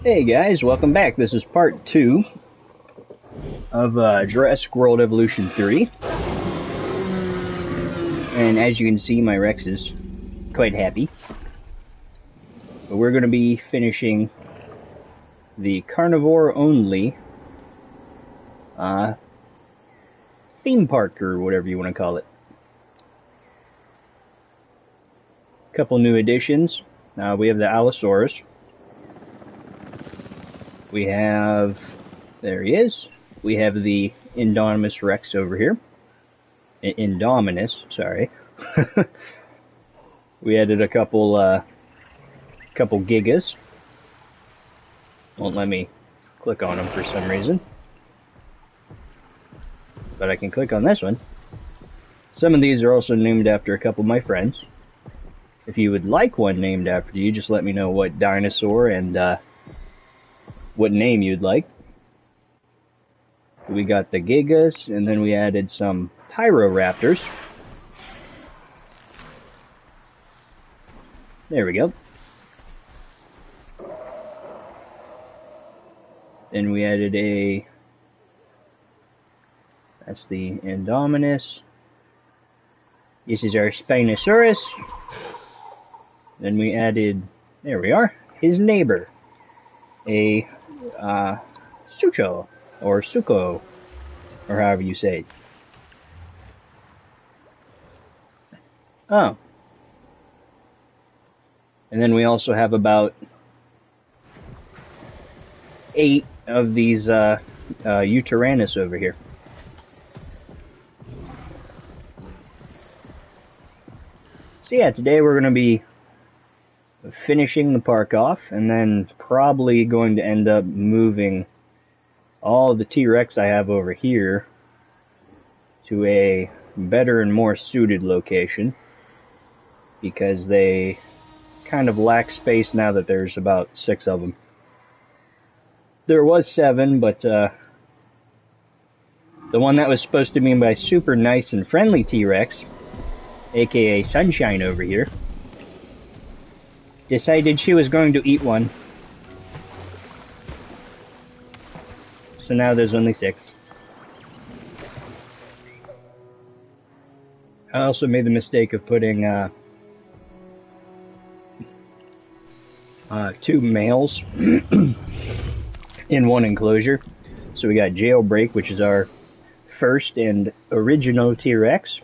Hey guys, welcome back. This is part 2 of Jurassic World Evolution 3. And as you can see, my Rex is quite happy. But we're going to be finishing the Carnivore only theme park, or whatever you want to call it. A couple new additions. We have the Allosaurus. We have, there he is. We have the Indominus Rex over here. Indominus, sorry. We added a couple gigas. Won't let me click on them for some reason. But I can click on this one. Some of these are also named after a couple of my friends. If you would like one named after you, just let me know what dinosaur and what name you'd like. We got the Gigas, and then we added some Pyroraptors. There we go. Then we added that's the Indominus. This is our Spinosaurus. Then we added, there we are, his neighbor. A Sucho, or Suko, or however you say it. Oh. And then we also have about 8 of these Uteranus over here. So yeah, today we're going to be finishing the park off, and then probably going to end up moving all the T.Rex I have over here to a better and more suited location, because they kind of lack space now that there's about 6 of them. There was 7, but the one that was supposed to be my super nice and friendly T-Rex, aka Sunshine over here, decided she was going to eat one. So now there's only 6. I also made the mistake of putting 2 males in one enclosure. So we got Jailbreak, which is our first and original T-Rex.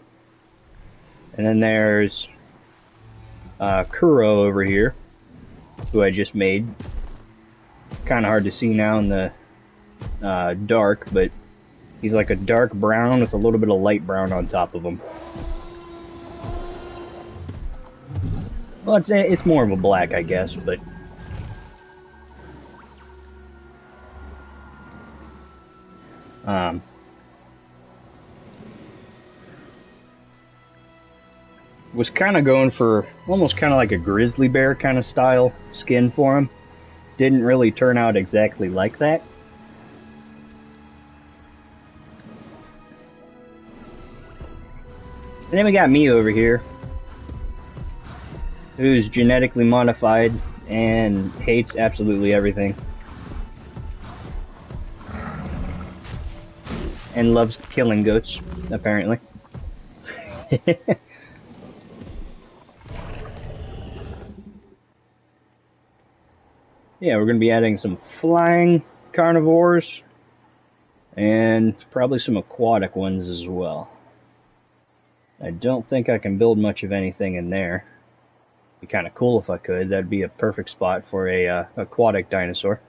And then there's Kuro over here, who I just made. Kind of hard to see now in the dark, but he's like a dark brown with a little bit of light brown on top of him. Well, it's more of a black, I guess, but was kind of going for almost kind of like a grizzly bear kind of style skin for him. Didn't really turn out exactly like that. And then we got me over here, who's genetically modified and hates absolutely everything. And loves killing goats, apparently. Yeah, we're going to be adding some flying carnivores and probably some aquatic ones as well. I don't think I can build much of anything in there. It'd be kind of cool if I could. That'd be a perfect spot for a aquatic dinosaur.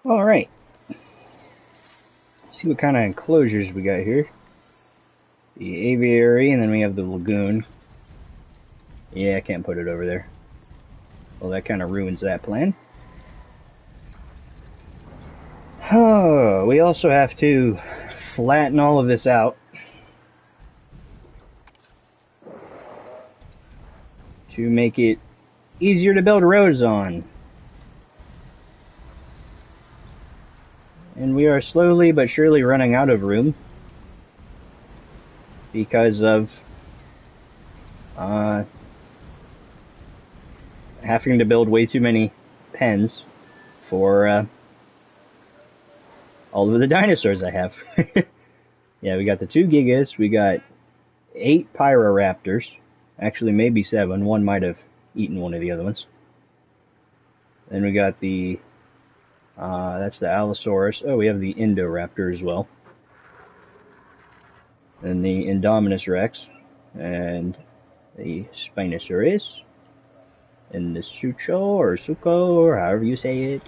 Alright. Let's see what kind of enclosures we got here. the aviary, and then we have the lagoon. Yeah, I can't put it over there. Well, that kind of ruins that plan. Oh, we also have to flatten all of this out to make it easier to build roads on. And we are slowly but surely running out of room because of having to build way too many pens for all of the dinosaurs I have. Yeah, we got the 2 Gigas, we got 8 Pyroraptors, actually maybe 7, one might have eaten one of the other ones. Then we got the, that's the Allosaurus. Oh, we have the Indoraptor as well. And the Indominus Rex, and the Spinosaurus, and the Sucho, or Suko, or however you say it.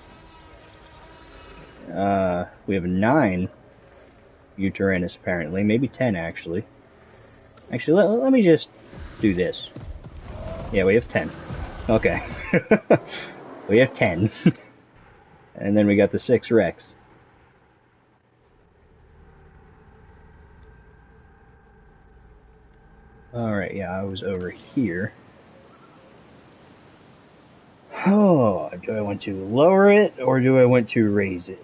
We have 9 Yutyrannus apparently, maybe 10 actually. Actually, let me just do this. Yeah, we have 10. Okay. We have 10. And then we got the 6 Rex. Alright, yeah, I was over here. Oh, do I want to lower it, or do I want to raise it?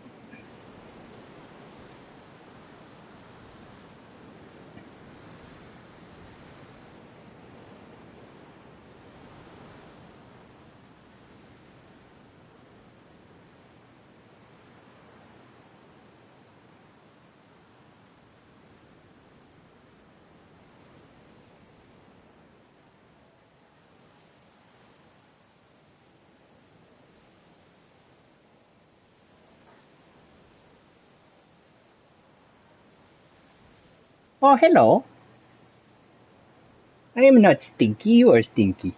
Oh, hello. I am not Stinky, you are Stinky.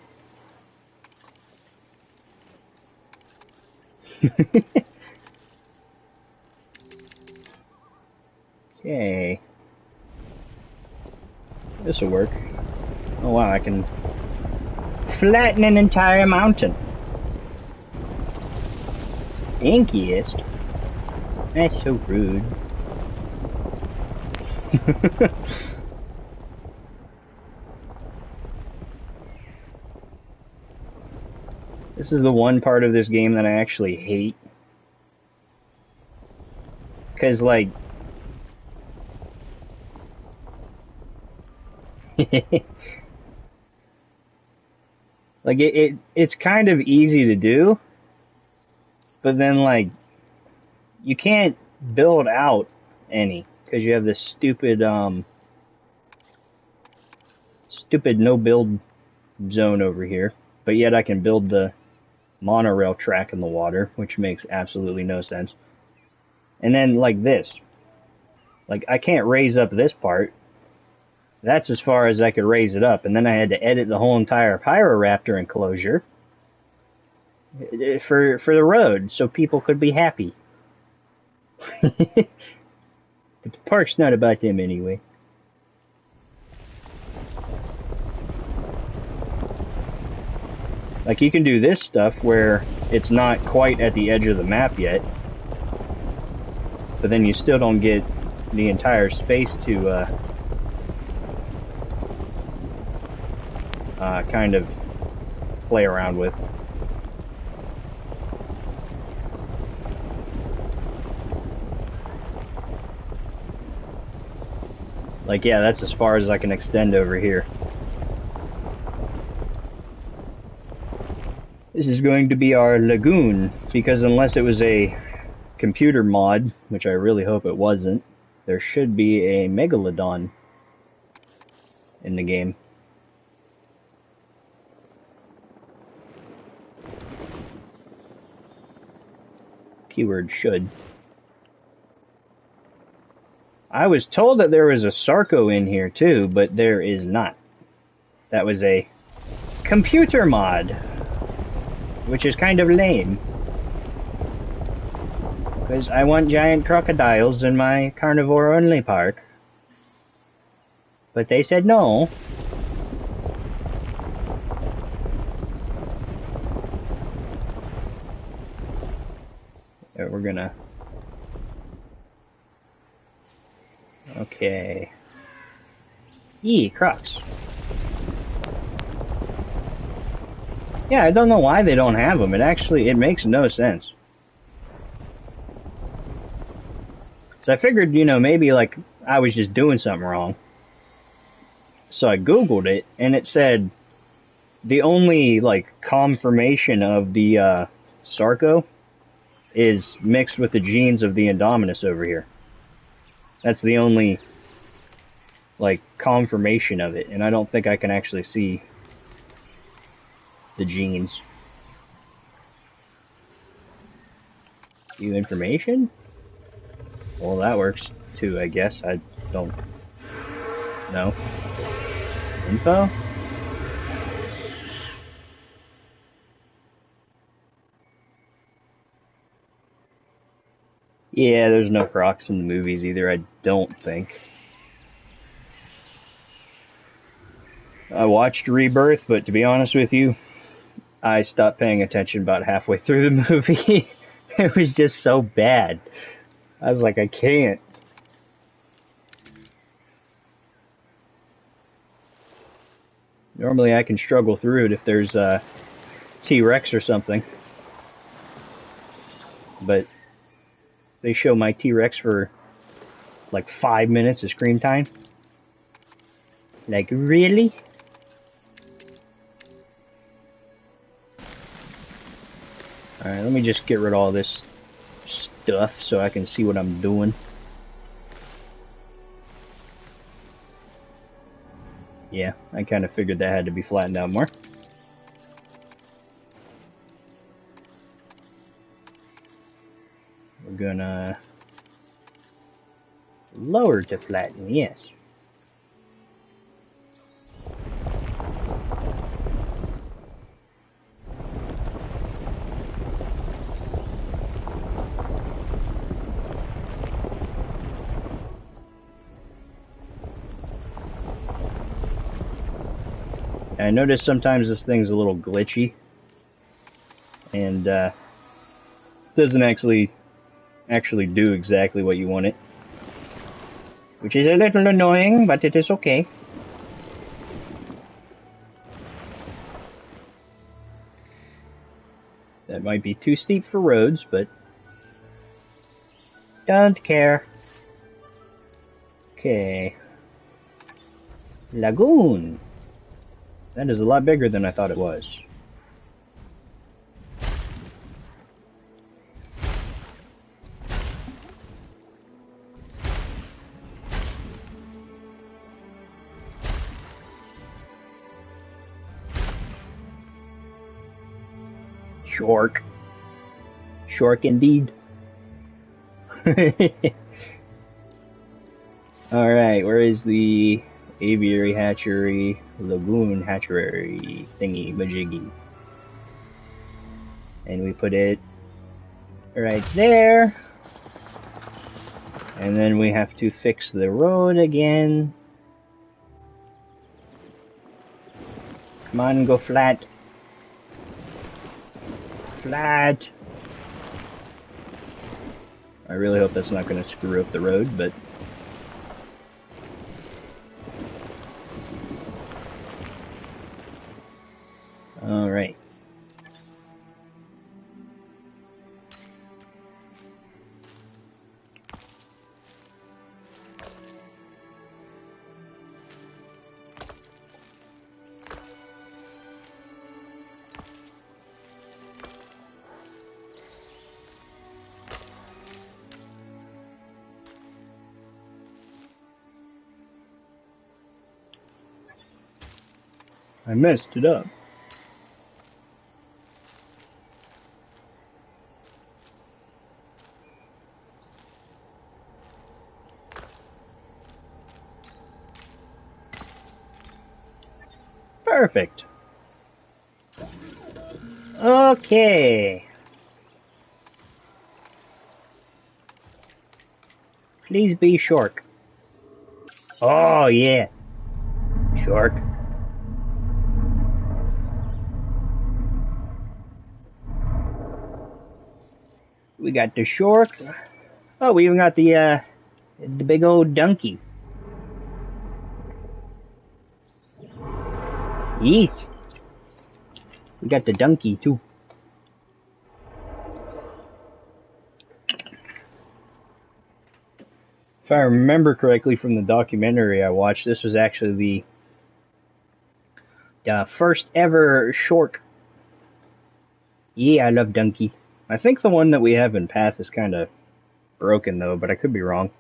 Okay. This'll work. Oh wow, I can flatten an entire mountain. Stinkiest? That's so rude. This is the one part of this game that I actually hate. Because, like... like, it's kind of easy to do. But then, like... you can't build out any. Because you have this stupid, stupid no-build zone over here. But yet I can build the monorail track in the water, which makes absolutely no sense. And then, like this. Like, I can't raise up this part. That's as far as I could raise it up. And then I had to edit the whole entire Pyroraptor enclosure for the road, so people could be happy. But the park's not about them anyway. Like, you can do this stuff where it's not quite at the edge of the map yet, but then you still don't get the entire space to kind of play around with. Like, yeah, that's as far as I can extend over here. This is going to be our lagoon, because unless it was a computer mod, which I really hope it wasn't, there should be a megalodon in the game. Keyword should. I was told that there was a Sarco in here too, but there is not. That was a computer mod, which is kind of lame. Because I want giant crocodiles in my carnivore only park. But they said no. We're gonna... Okay. Yee, Crocs. Yeah, I don't know why they don't have them. It makes no sense. So I figured, you know, maybe like I was just doing something wrong. So I Googled it, and it said the only like confirmation of the Sarco is mixed with the genes of the Indominus over here. That's the only like confirmation of it, and I don't think I can actually see the genes. View information? Well, that works too, I guess. I don't know. Info? Yeah, there's no Crocs in the movies either, I don't think. I watched Rebirth, but to be honest with you, I stopped paying attention about halfway through the movie. It was just so bad. I was like, I can't. Normally I can struggle through it if there's a T.Rex or something. But they show my T.Rex for like 5 minutes of screen time. Like, really? Alright, let me just get rid of all this stuff so I can see what I'm doing. Yeah, I kind of figured that had to be flattened out more. We're gonna lower to flatten, yes. I notice sometimes this thing's a little glitchy and doesn't actually do exactly what you want it, which is a little annoying, but it is okay. That might be too steep for roads, but don't care. Okay. Lagoon. That is a lot bigger than I thought it was. Shark. Shark indeed. Alright, where is the aviary hatchery, lagoon hatchery thingy majiggy? And we put it right there. And then we have to fix the road again. Come on, go flat. Flat. I really hope that's not going to screw up the road, but... Alright. I messed it up. Perfect. Okay. Please be short. Oh, yeah. Shark. We got the shark. Oh, we even got the big old donkey. Yes. We got the donkey too. If I remember correctly from the documentary I watched, this was actually the first ever shark. Yeah, I love donkey. I think the one that we have in Path is kind of broken though, but I could be wrong.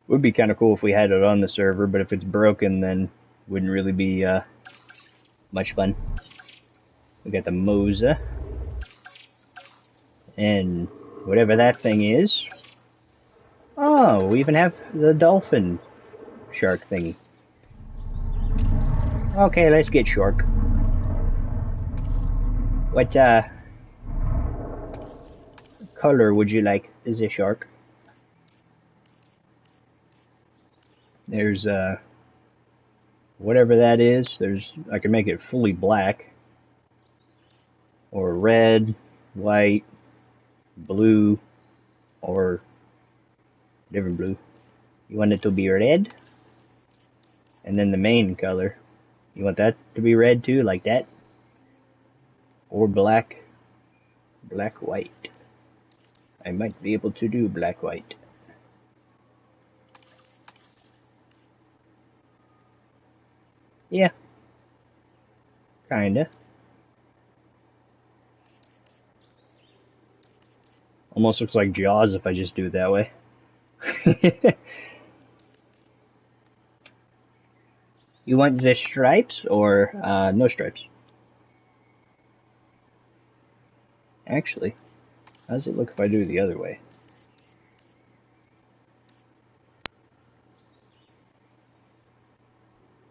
Would be kind of cool if we had it on the server, but if it's broken, then wouldn't really be much fun. We got the Mosa. And whatever that thing is. Oh, we even have the dolphin shark thingy. Okay, let's get shark. What color would you like as a shark? There's whatever that is. I can make it fully black. Or red, white, blue, or different blue. You want it to be red? And then the main color. You want that to be red too, like that? Or black? Black, white. I might be able to do black, white. Yeah. Kinda. Almost looks like Jaws if I just do it that way. You want the stripes or no stripes? Actually, how does it look if I do it the other way?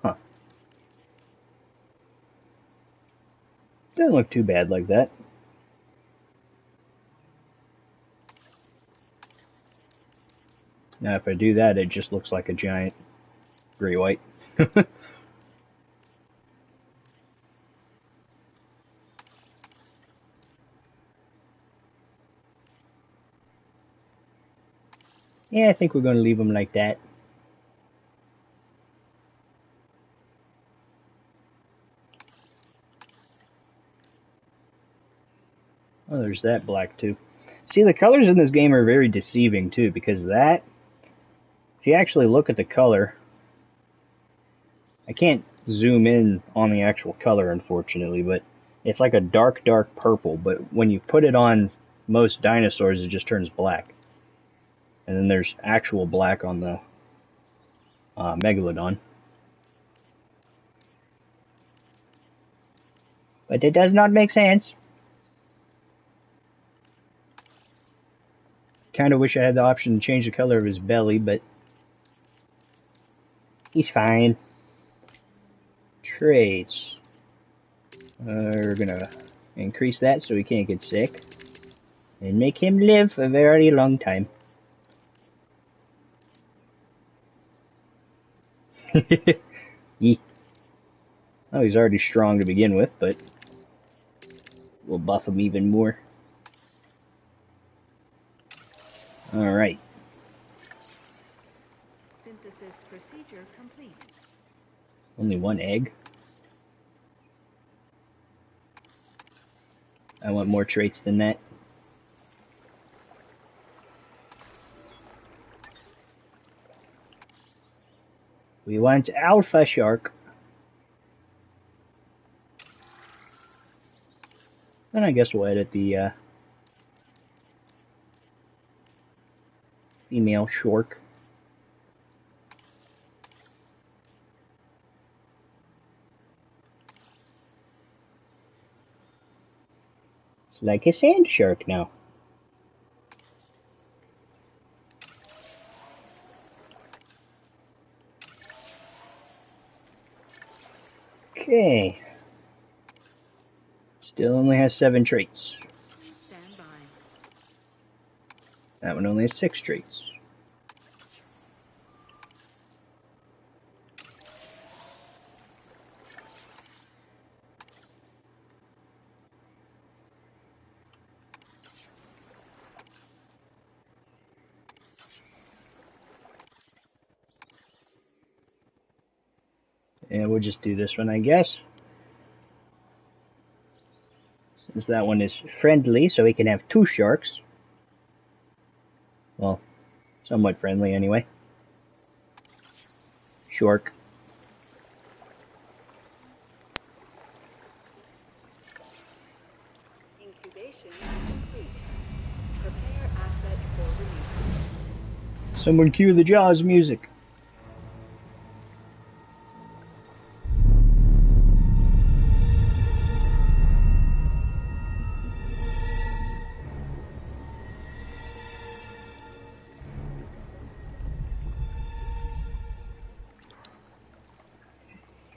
Huh. Doesn't look too bad like that. Now if I do that, it just looks like a giant gray white. Yeah, I think we're going to leave them like that. Oh, there's that black too. See, the colors in this game are very deceiving too, because that, if you actually look at the color, I can't zoom in on the actual color, unfortunately, but it's like a dark, dark purple, but when you put it on most dinosaurs, it just turns black. And then there's actual black on the Megalodon. But it does not make sense. Kind of wish I had the option to change the color of his belly, but he's fine. Traits. We're gonna increase that so he can't get sick. And make him live a very long time. Oh, he's already strong to begin with, but we'll buff him even more. Alright. Synthesis procedure complete. Only one egg. I want more traits than that. We want Alpha Shark. And I guess we'll edit the female shark. It's like a sand shark now. Okay. Still only has 7 traits. Stand by. That one only has 6 traits. we'll just do this one, I guess. Since that one is friendly, so we can have 2 sharks. Well, somewhat friendly anyway. Shark. Incubation complete. Prepare asset for release. Someone cue the Jaws music.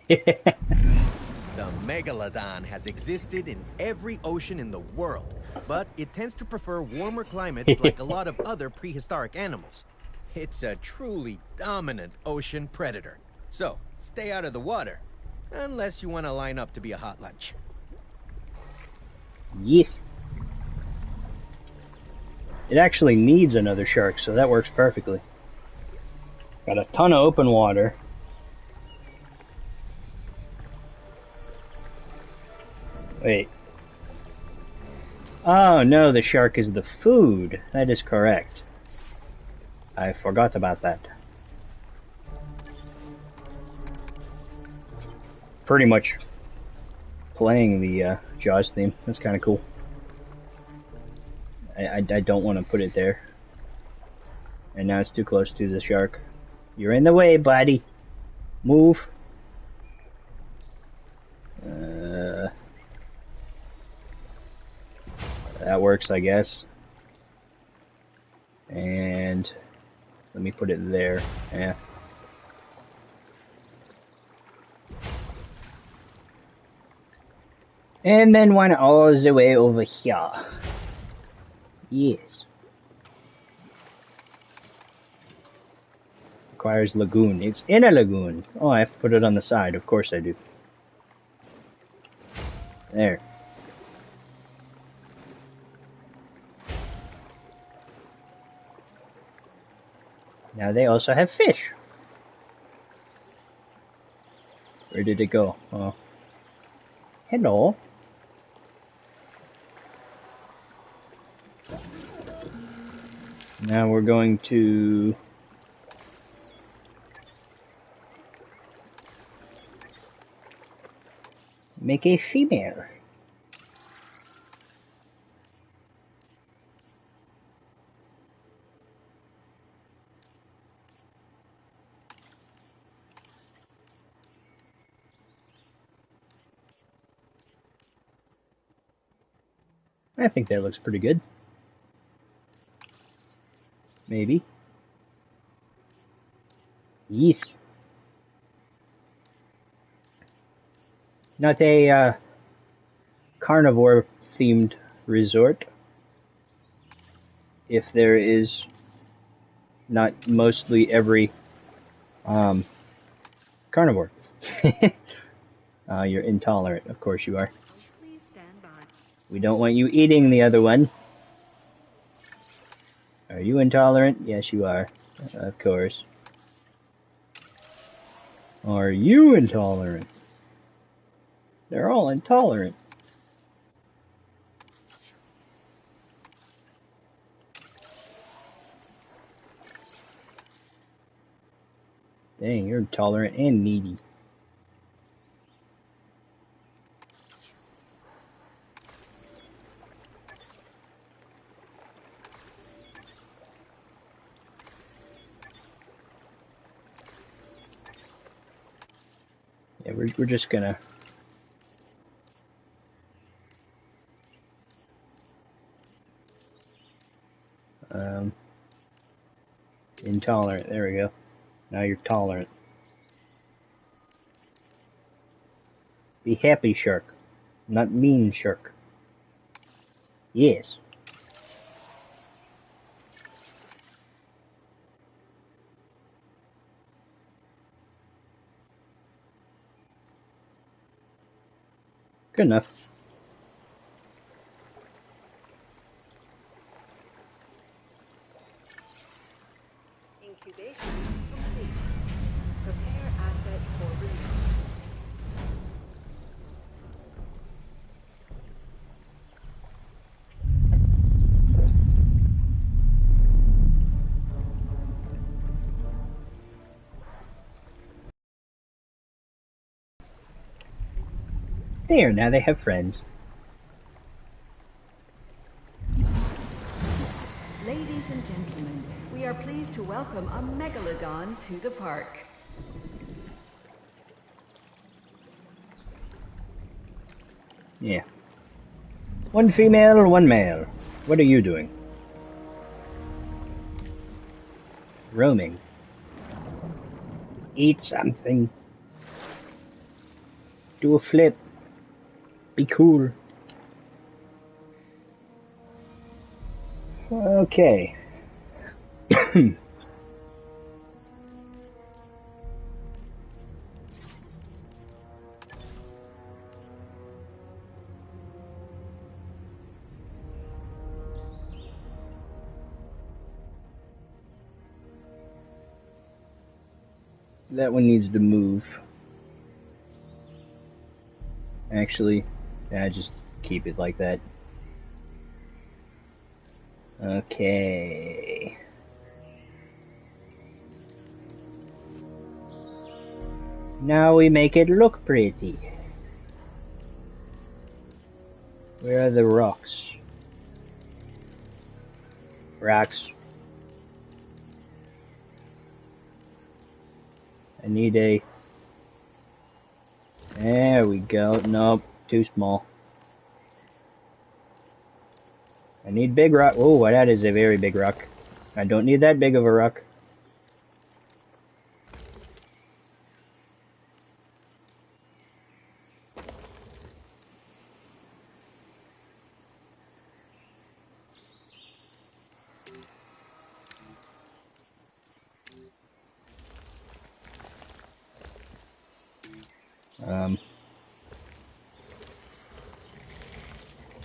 The megalodon has existed in every ocean in the world, but it tends to prefer warmer climates like a lot of other prehistoric animals. It's a truly dominant ocean predator. So, stay out of the water, unless you want to line up to be a hot lunch. Yes. It actually needs another shark, so that works perfectly. Got a ton of open water. Wait. Oh no, the shark is the food. That is correct. I forgot about that. Pretty much playing the Jaws theme. That's kind of cool. I don't want to put it there. And now it's too close to the shark. You're in the way, buddy. Move. That works, I guess. And let me put it there. Yeah. And then one all the way over here. Yes. Requires lagoon. It's in a lagoon. Oh, I have to put it on the side. Of course I do. There. Now they also have fish. Where did it go? Oh. Hello. Now we're going to make a female. I think that looks pretty good. Maybe. Yes. Not a carnivore themed resort. If there is not mostly every carnivore. You're intolerant, of course you are. Please stand by. We don't want you eating the other one. Are you intolerant? Yes, you are. Of course. Are you intolerant? They're all intolerant. Dang, you're intolerant and needy. Yeah, we're just gonna intolerant. There we go. Now you're tolerant. Be happy, shark, not mean, shark. Yes. Good enough. Incubation complete. Prepare asset for release. There, now they have friends. Ladies and gentlemen, we are pleased to welcome a megalodon to the park. Yeah. One female, one male. What are you doing? Roaming. Eat something. Do a flip. Be cool. Okay. That one needs to move. Actually, yeah, just keep it like that. Okay. Now we make it look pretty. Where are the rocks? Rocks. I need a... There we go. Nope, too small. I need big rock. Oh, that is a very big rock. I don't need that big of a rock.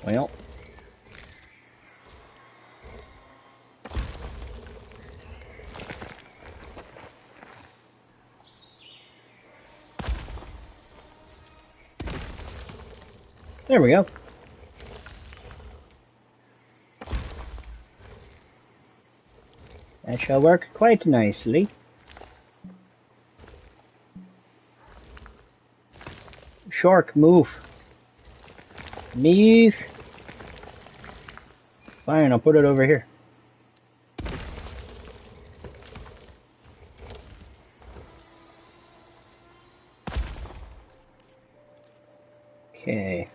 Well. There we go. That shall work quite nicely. Shark, move. Move. Fine, I'll put it over here. Okay.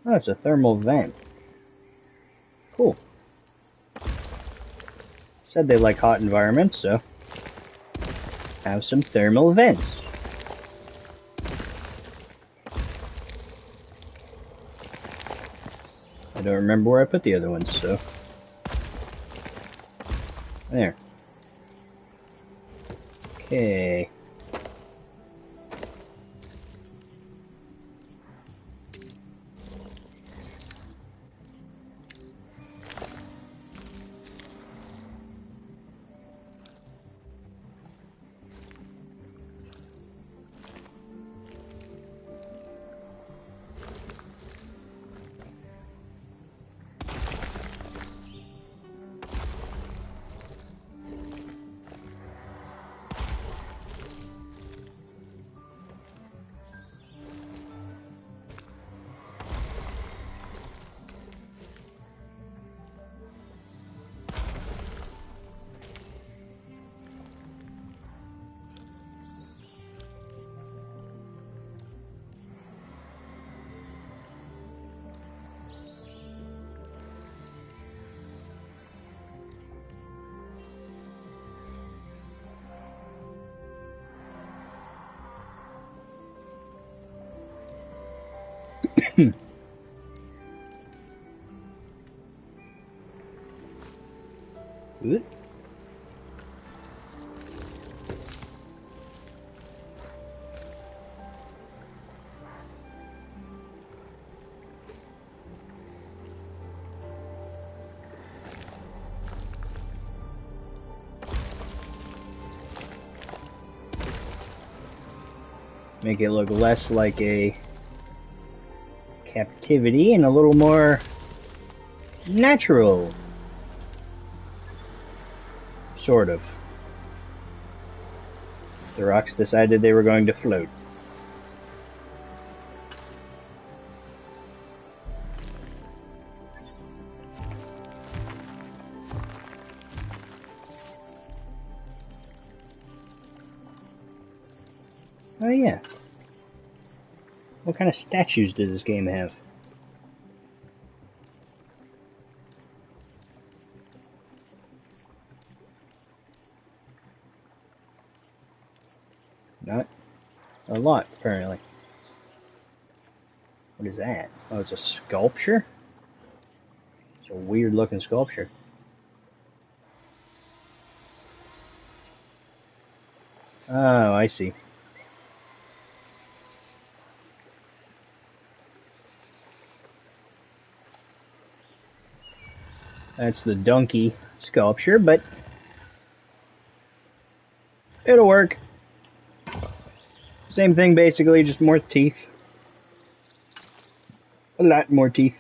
Oh, it's a thermal vent. Cool. Said they like hot environments, so have some thermal vents. I don't remember where I put the other ones, so... There. Okay. Good. Make it look less like a captivity and a little more natural. Sort of. The rocks decided they were going to float. Oh yeah. What kind of statues does this game have? Not a lot, apparently. What is that? Oh, it's a sculpture? It's a weird looking sculpture. Oh, I see. That's the donkey sculpture, but it'll work. Same thing basically, just more teeth. A lot more teeth.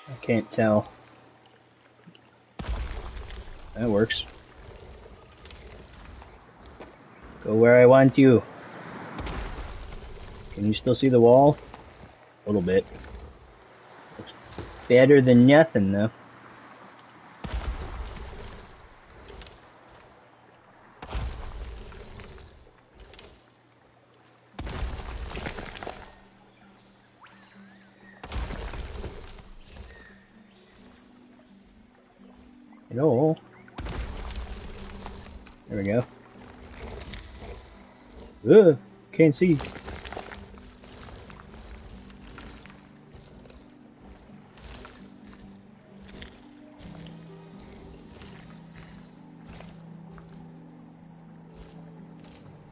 I can't tell. That works. Go where I want you. Can you still see the wall? A little bit. Looks better than nothing, though. Hello. There we go. Ugh, can't see.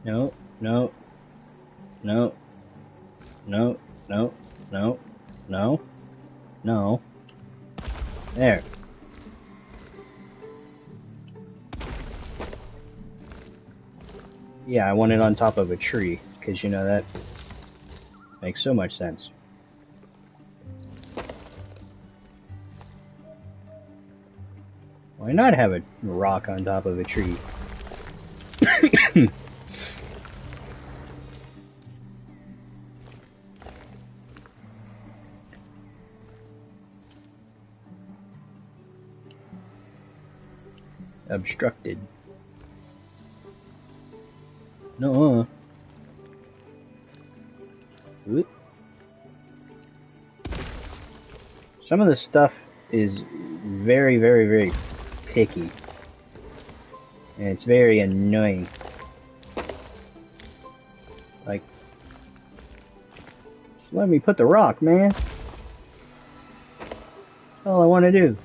No, no, no, no, no, no, no, no. There. Yeah, I want it on top of a tree, because you know that makes so much sense. Why not have a rock on top of a tree? Obstructed. No. Oop. Some of the stuff is very, very, very picky. And it's very annoying. Like, just let me put the rock, man. That's all I want to do.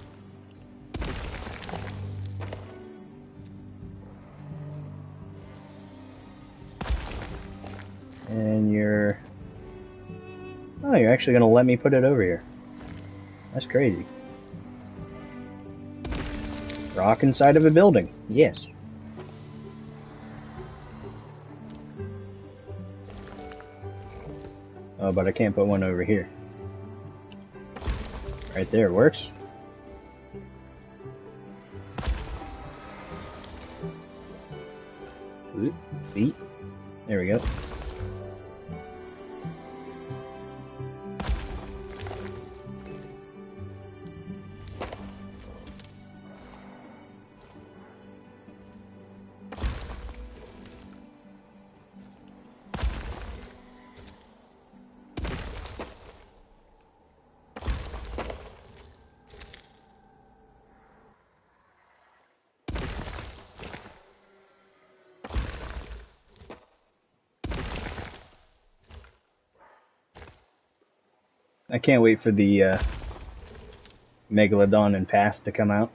And you're... Oh, you're actually going to let me put it over here. That's crazy. Rock inside of a building. Yes. Oh, but I can't put one over here. Right there, works. Oop, feet. There we go. I can't wait for the Megalodon and Path to come out.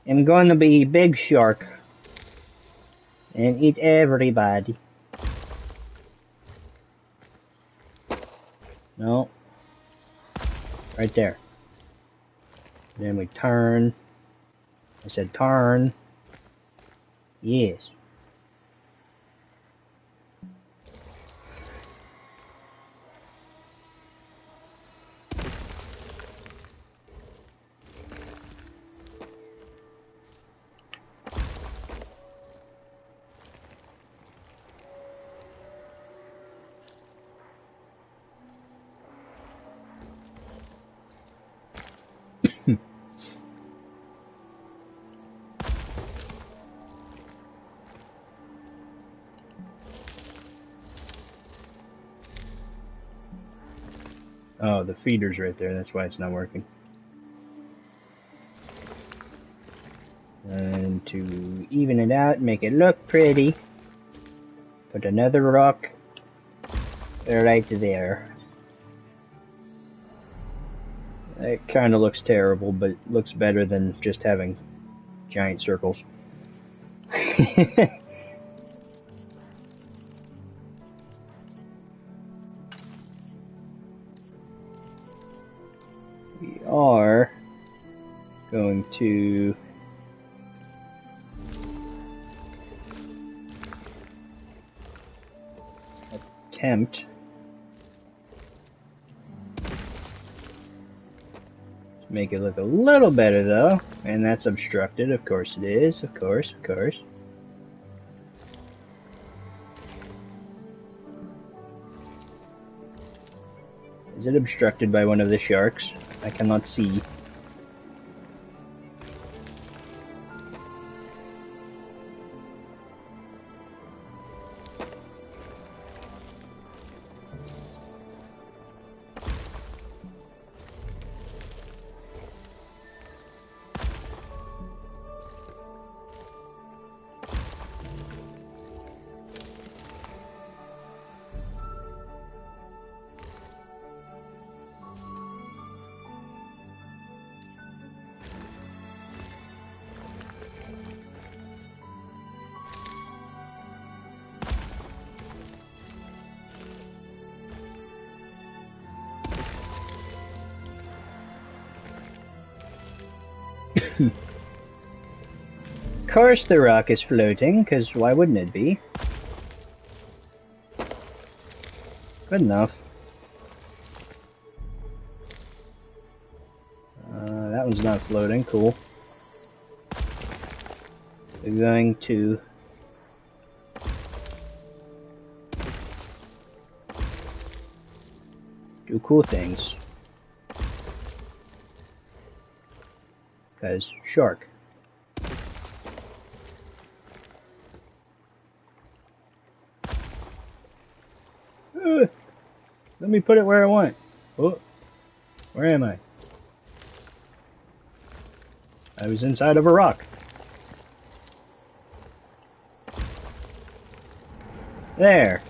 am gonna be big shark and eat everybody. No. Right there. Then we turn. I said turn. Yes. Oh, the feeder's right there. That's why it's not working. And to even it out, make it look pretty, put another rock right there. It kind of looks terrible, but it looks better than just having giant circles. We are going to attempt to make it look a little better though, and that's obstructed. Of course it is. Of course. Is it obstructed by one of the sharks? I cannot see. Of course the rock is floating, because why wouldn't it be? Good enough. That one's not floating, cool. We're going to do cool things. Because shark. Let me put it where I want. Oh, where am I? I was inside of a rock. There.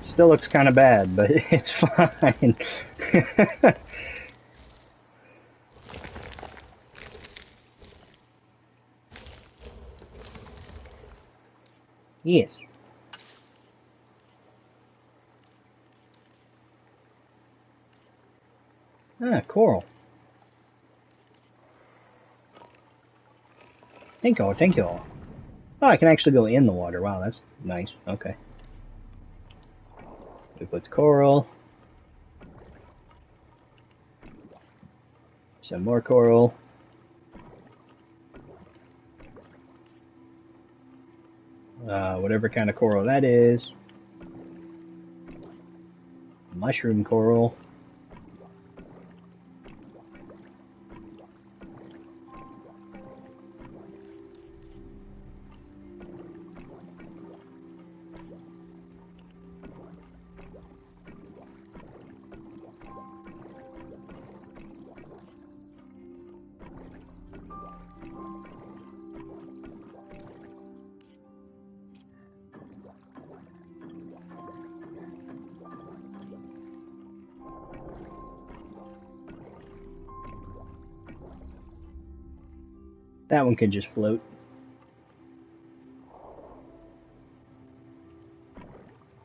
Still looks kind of bad, but it's fine. Yes. Ah, coral. Thank you, thank you. Oh, I can actually go in the water. Wow, that's nice. Okay. We put the coral. Some more coral. Whatever kind of coral that is. Mushroom coral. That one could just float.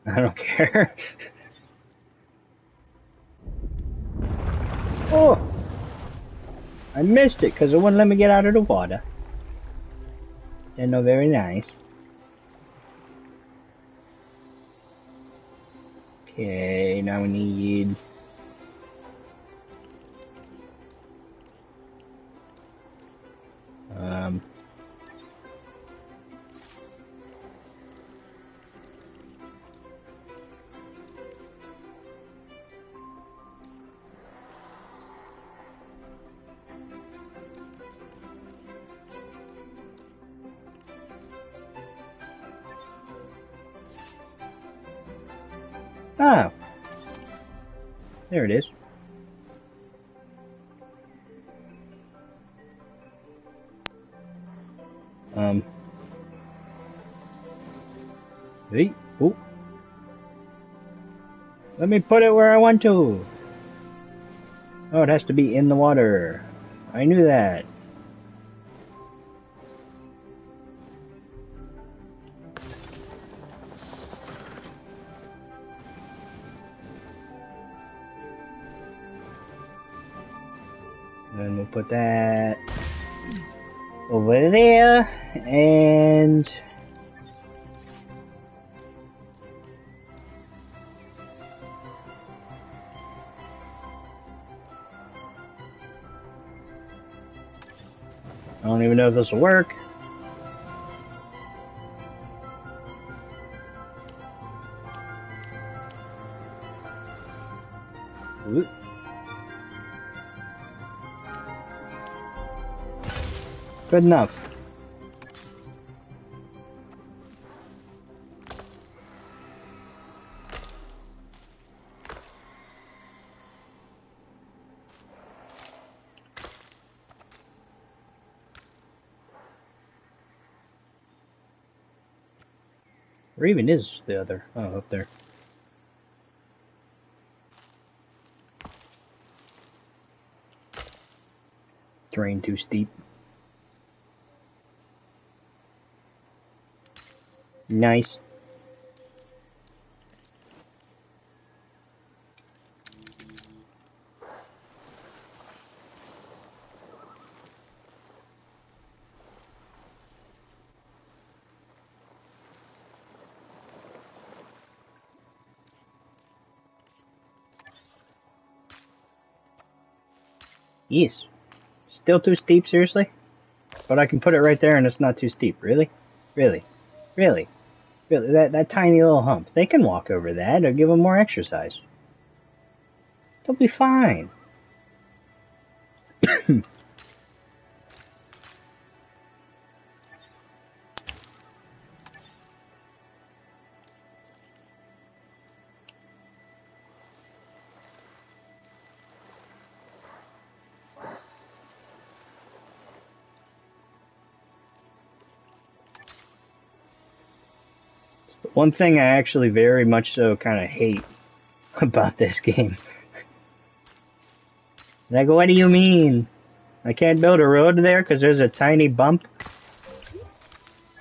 I don't care. Oh! I missed it because it wouldn't let me get out of the water. They're no very nice. Okay, now we need... Oh! There it is. Hey, oh. Let me put it where I want to. Oh, it has to be in the water. I knew that. Then we'll put that over there, and I don't even know if this will work. Ooh. Good enough. Where even is the other? Oh, up there. Terrain too steep. Nice. Yes. Still too steep, seriously? But I can put it right there and it's not too steep. Really? Really? Really? Really? That tiny little hump. They can walk over that or give them more exercise. They'll be fine. It's the one thing I actually very much so kind of hate about this game. Like, what do you mean? I can't build a road there because there's a tiny bump?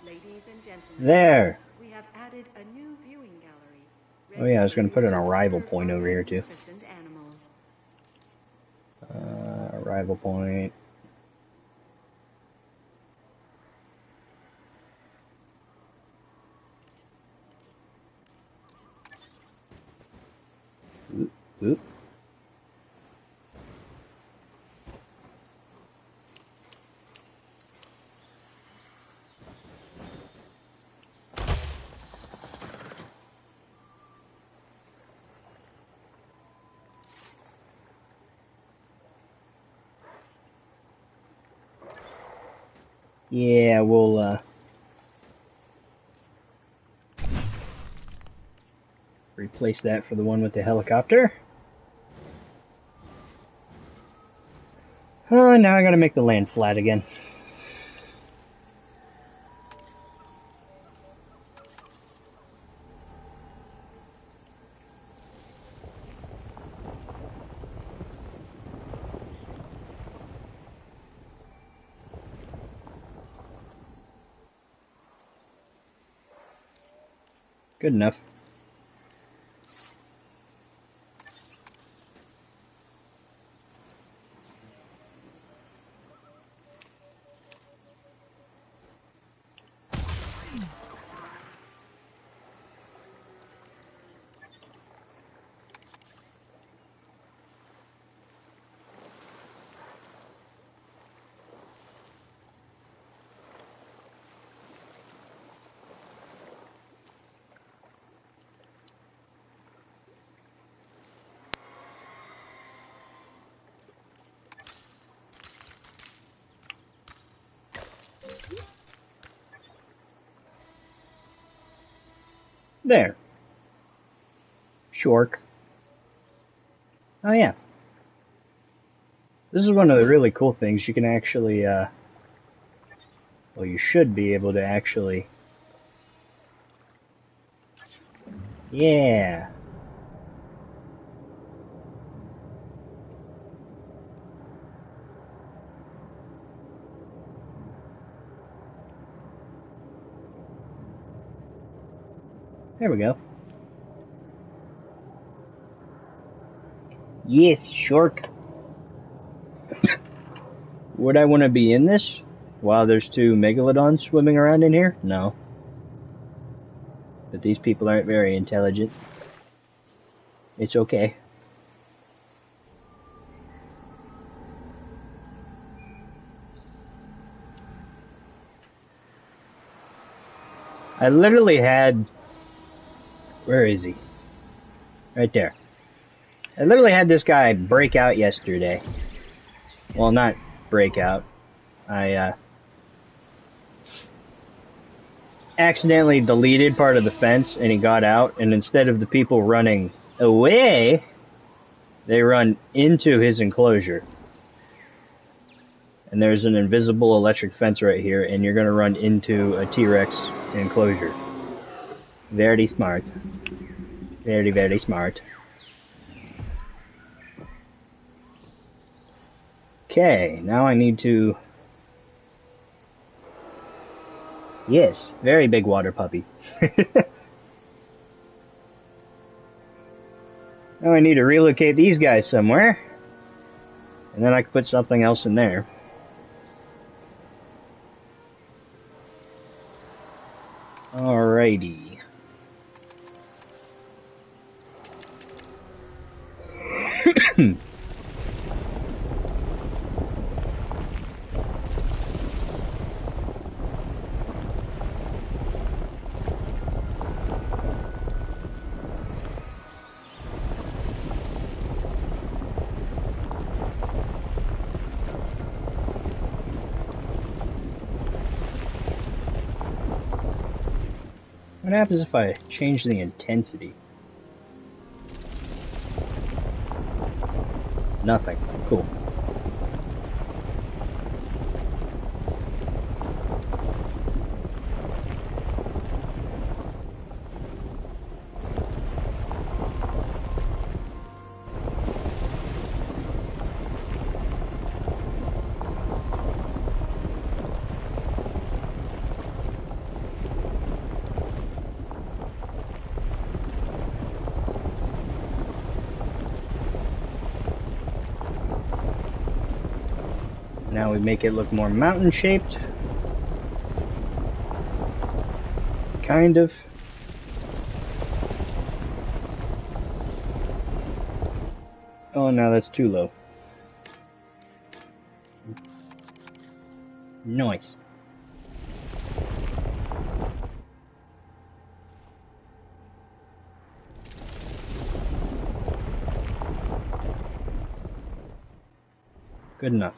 Ladies and gentlemen, There. we have added a new viewing gallery. Oh yeah, I was going to put an arrival point over here too. Magnificent animals. Arrival point. Oop, oop. Yeah, we'll replace that for the one with the helicopter. Oh, now I gotta make the land flat again. Good enough. There. Shork. Oh yeah. This is one of the really cool things. You can actually, well, you should be able to actually... Yeah. There we go. Yes, Shork. Would I want to be in this while there's two megalodons swimming around in here? No. But these people aren't very intelligent. It's okay. I literally had... Where is he? Right there. I literally had this guy break out yesterday. Well, not break out. I accidentally deleted part of the fence and he got out, and instead of the people running away, they run into his enclosure. And there's an invisible electric fence right here, and you're gonna run into a T.Rex enclosure. Very smart. Very, very smart. Okay, now I need to... Yes, very big water puppy. Now I need to relocate these guys somewhere. And then I can put something else in there. Alrighty. What happens if I change the intensity? Nothing. Cool. Now we make it look more mountain shaped. Kind of. Oh no, that's too low. Nice. Good enough.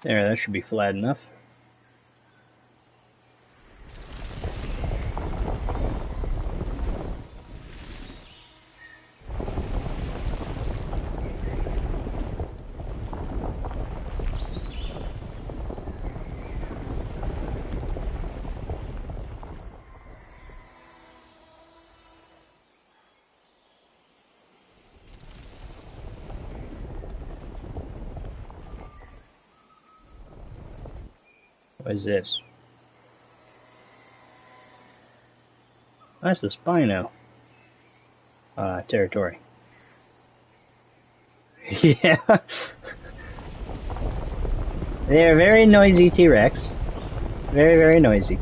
There, that should be flat enough. What is this? That's the Spino territory. Yeah. They're very noisy T-Rex. Very, very noisy.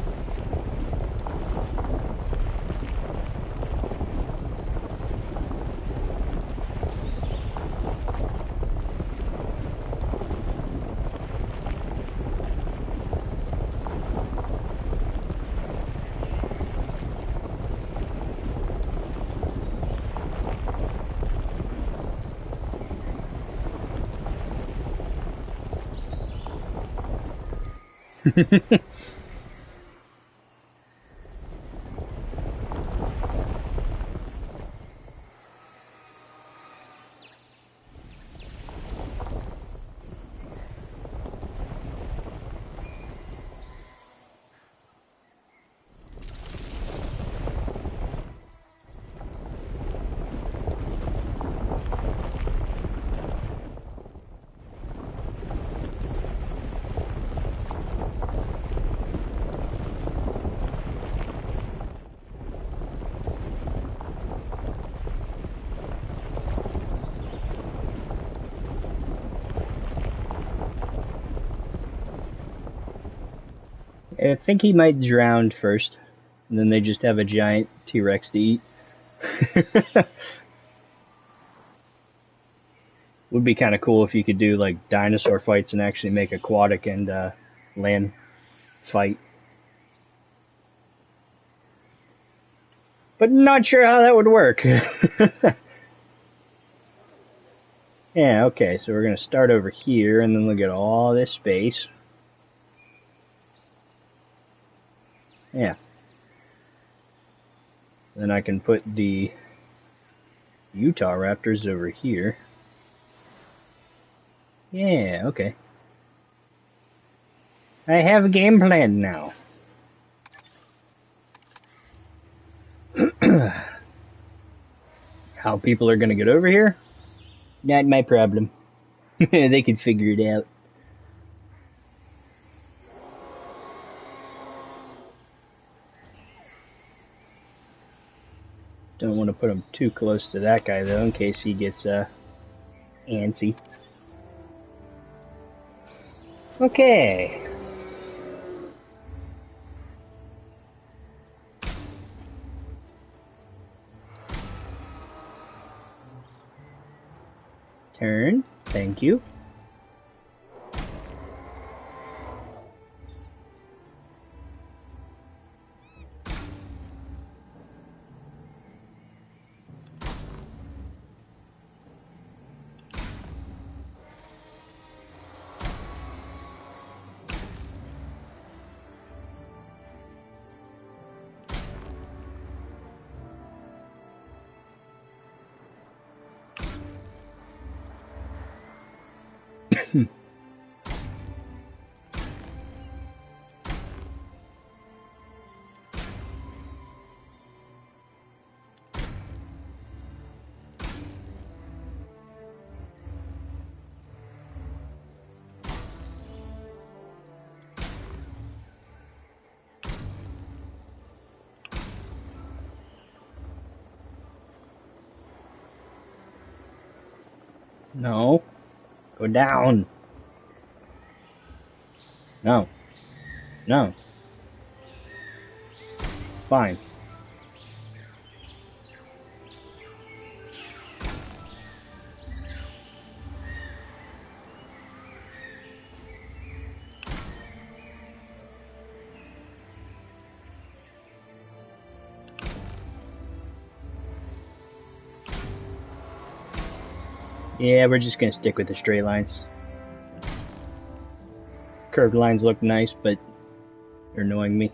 I think he might drown first, and then they just have a giant T-Rex to eat. Would be kind of cool if you could do like dinosaur fights and actually make aquatic and land fight. But not sure how that would work. Yeah, okay, so we're going to start over here and then look at all this space. Yeah. Then I can put the Utah Raptors over here. Yeah, okay. I have a game plan now. How people are going to get over here? Not my problem. They can figure it out. Don't want to put him too close to that guy, though, in case he gets antsy. Okay. Turn. Thank you. No. Go down. No. No. Fine. Yeah, we're just gonna stick with the straight lines. curved lines look nice, but they're annoying me.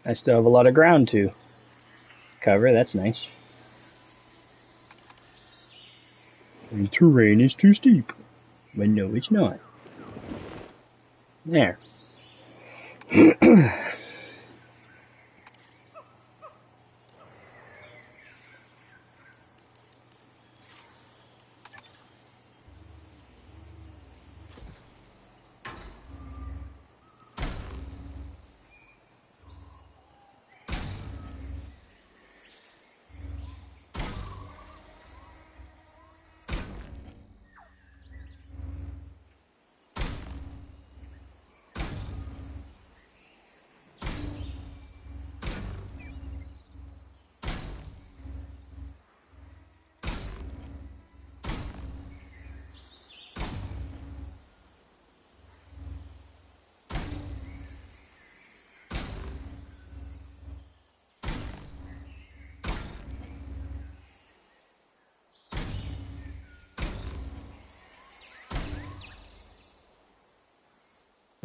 I still have a lot of ground to cover, that's nice. The terrain is too steep. But no, it's not. There.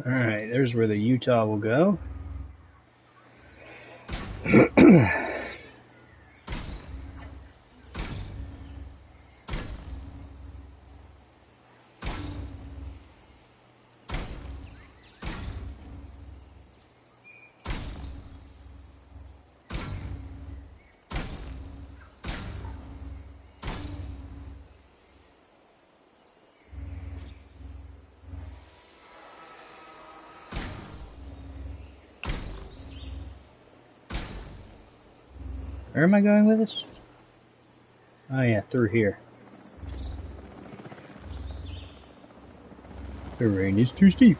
Alright, there's where the Utah will go. Where am I going with this? Oh yeah, through here. The terrain is too steep.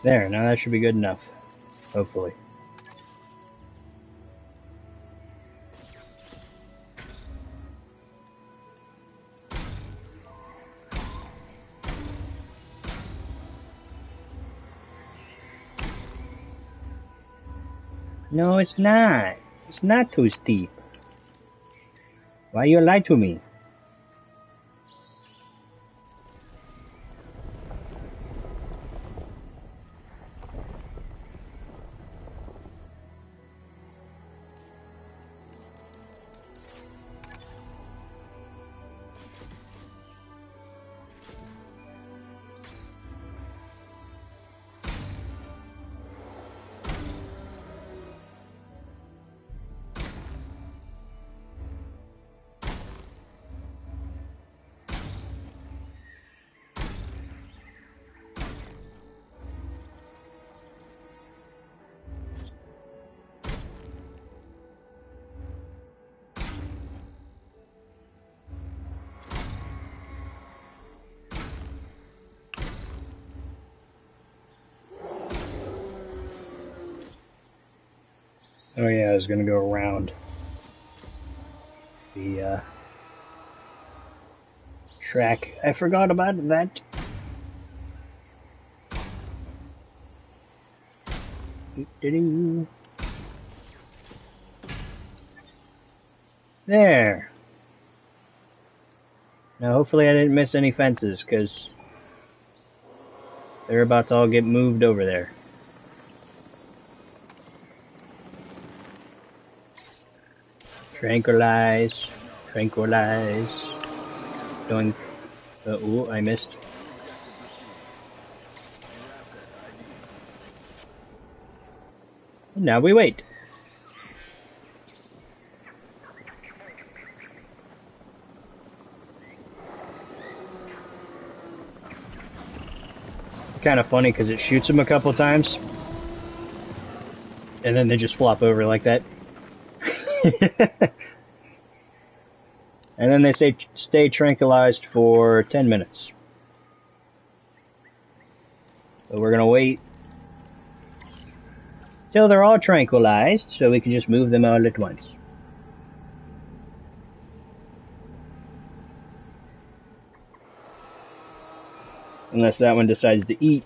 There, now that should be good enough. Hopefully. No, it's not. It's not too steep. Why you lie to me? Oh yeah, I was gonna go around the track. I forgot about that. There. Now hopefully I didn't miss any fences, because they're about to all get moved over there. Tranquilize. Tranquilize. Doing... ooh, I missed. And now we wait. Kind of funny because it shoots them a couple times. And then they just flop over like that. And then they say stay tranquilized for 10 minutes. So we're gonna wait till they're all tranquilized so we can just move them all at once. Unless that one decides to eat.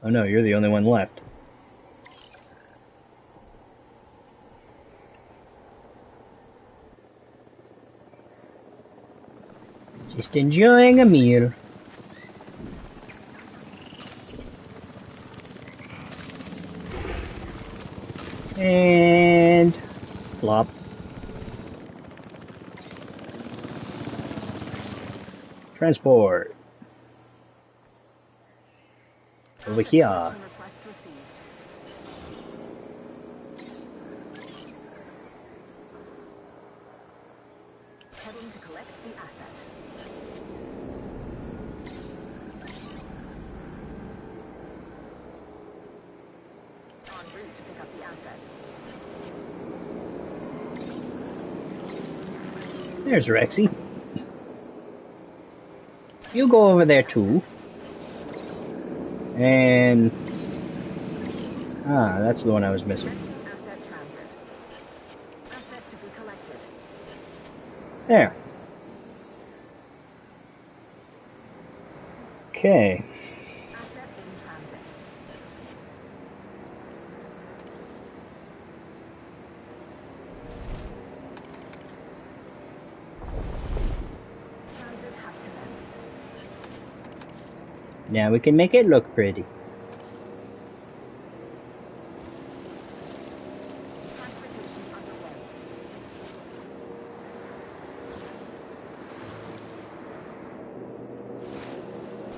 Oh no, you're the only one left. Just enjoying a meal. And flop. Transport. Over here. Request received. Heading to collect the asset. En route to pick up the asset. There's Rexy. You go over there too. And... ah, that's the one I was missing. Asset transit. Asset to be collected. There. Okay. Asset in transit. Transit has commenced. Now we can make it look pretty. Transportation underway.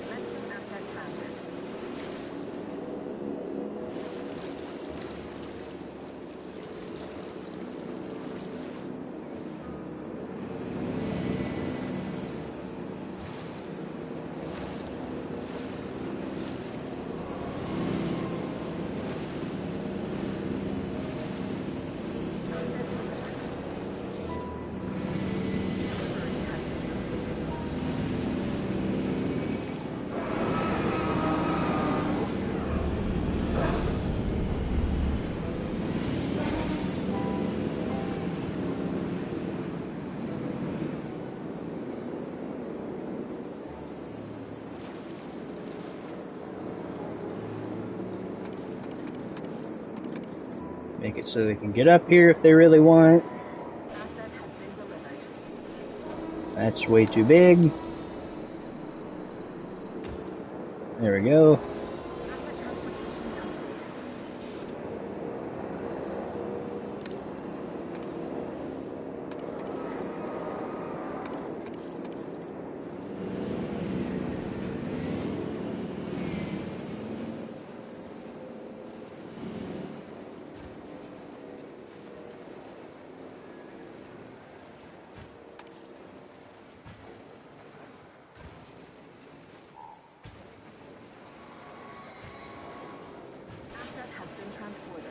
Commencing asset transit. Make it so they can get up here if they really want. Asset has been delivered. That's way too big. There we go. Asset transportation complete. Asset has been transported.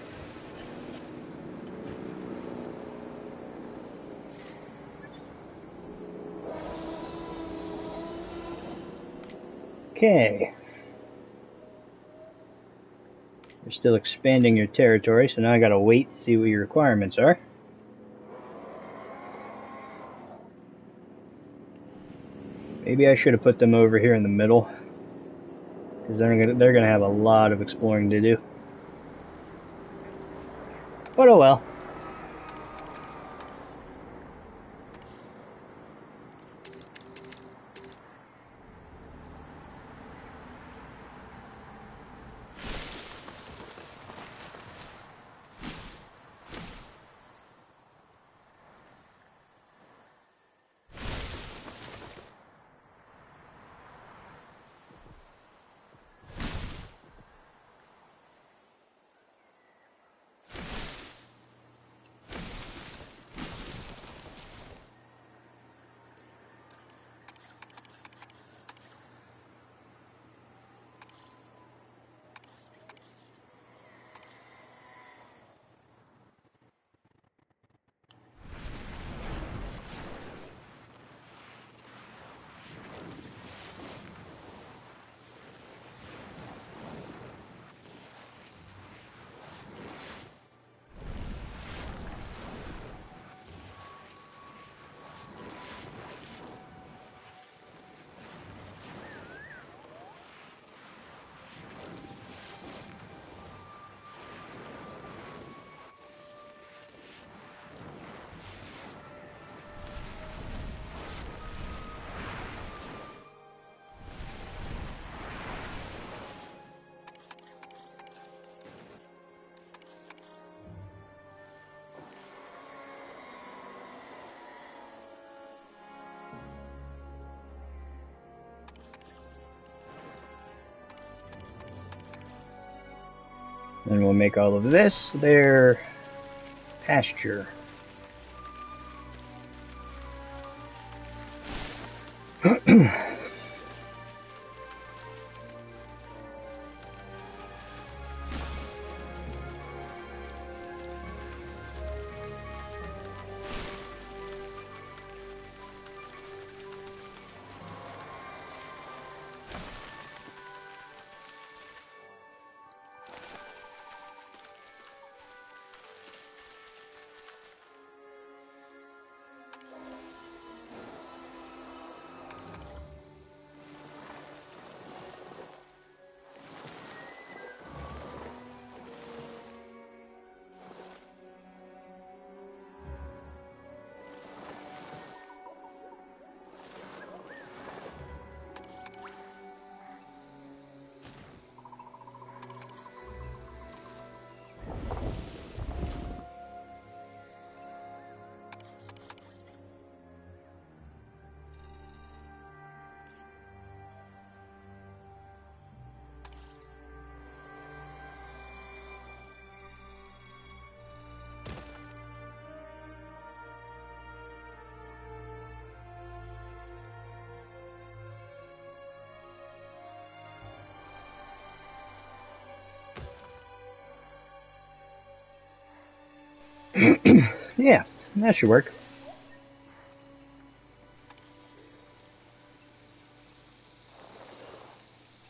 Okay. You're still expanding your territory, so now I gotta wait to see what your requirements are. Maybe I should have put them over here in the middle, because they're gonna have a lot of exploring to do. But oh well. And we'll make all of this their pasture. Yeah, that should work.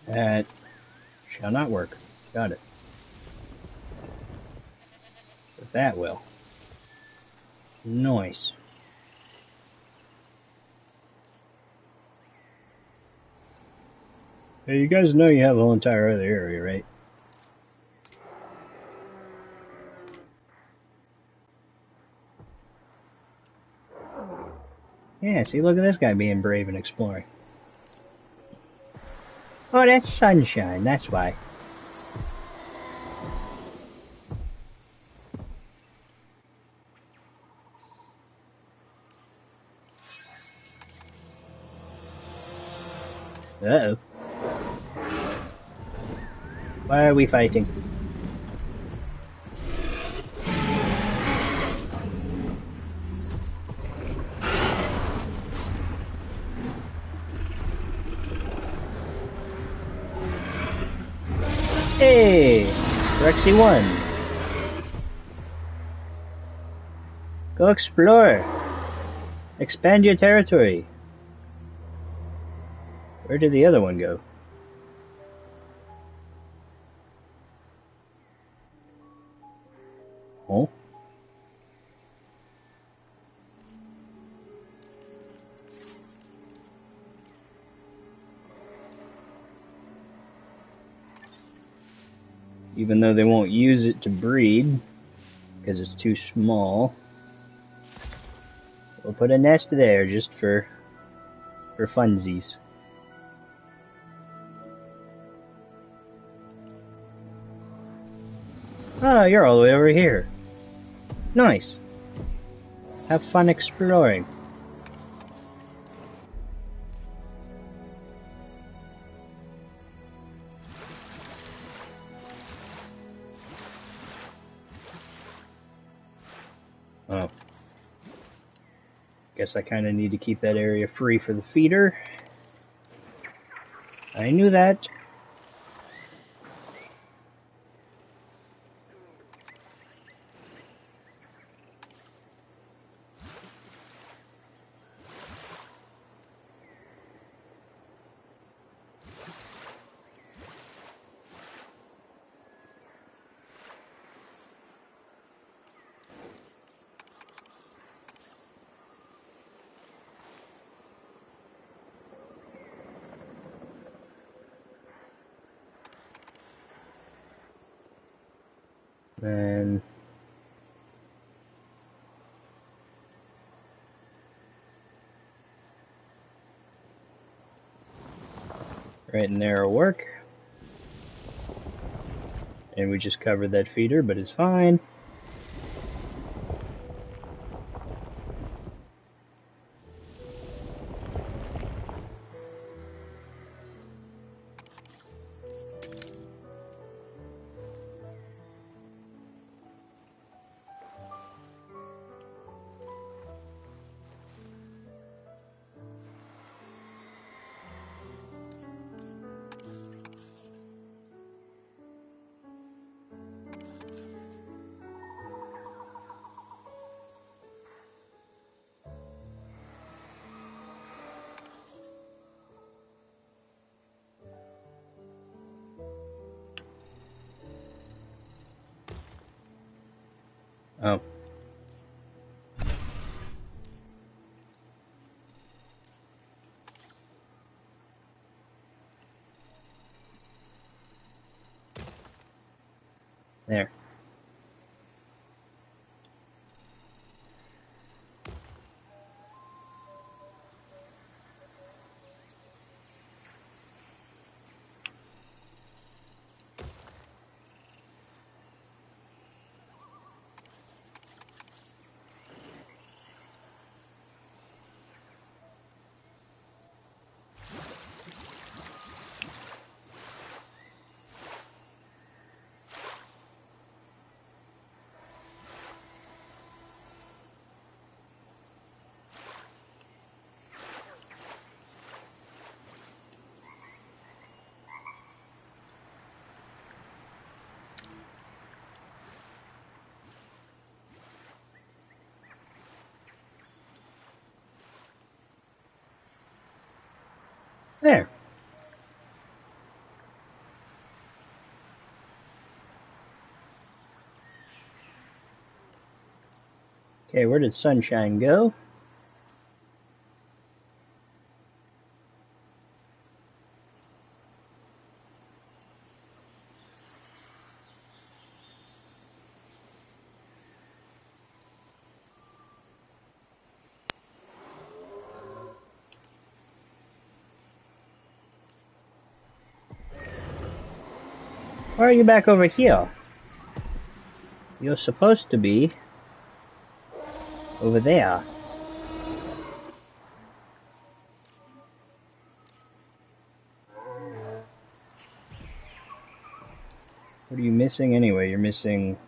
That shall not work. Got it. But that will. Nice. Hey, you guys know you have a whole entire other area, right? Yeah, see, look at this guy being brave and exploring. Oh, that's sunshine, that's why. Uh-oh. Why are we fighting? Hey! Rexy won. Go explore. Expand your territory. Where did the other one go? Oh. Even though they won't use it to breed, because it's too small, we'll put a nest there just for funsies. Ah, you're all the way over here. Nice. Have fun exploring. Oh. Guess I kind of need to keep that area free for the feeder. I knew that. Then right in there will work. And we just covered that feeder, but it's fine. Oh. There. There. Okay, where did Sunshine go? Why are you back over here? You're supposed to be over there. What are you missing anyway? You're missing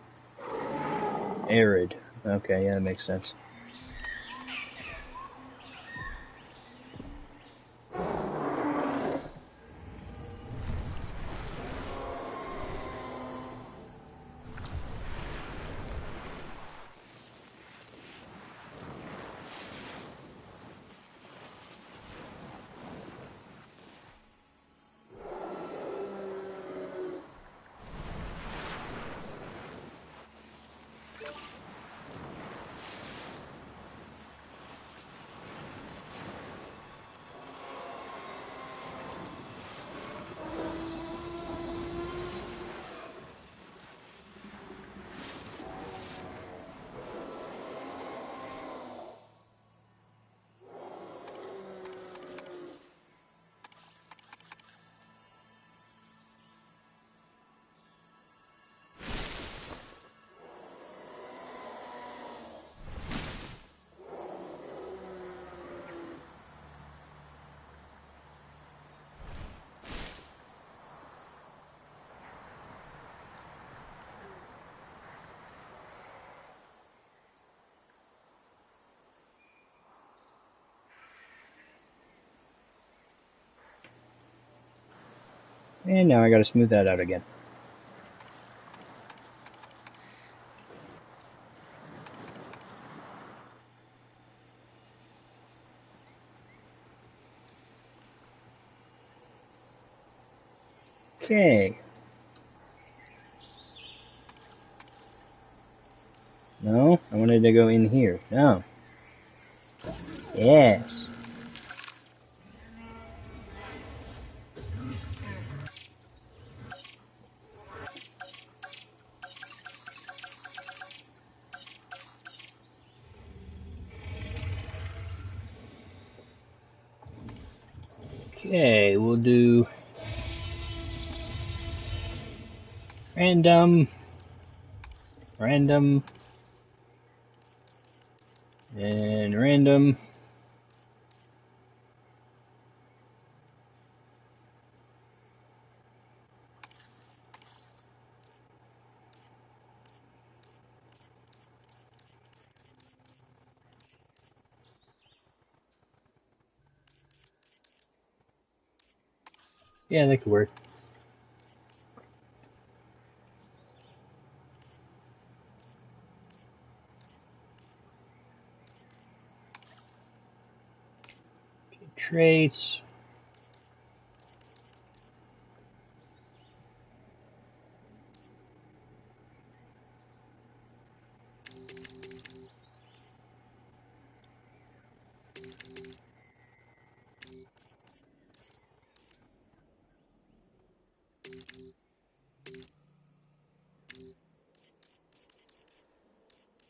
arid. Okay, yeah, that makes sense. And now I gotta smooth that out again. Okay. No, I wanted to go in here. No. Yes. Okay, we'll do random, random, and random. Yeah, that could work. Okay, traits.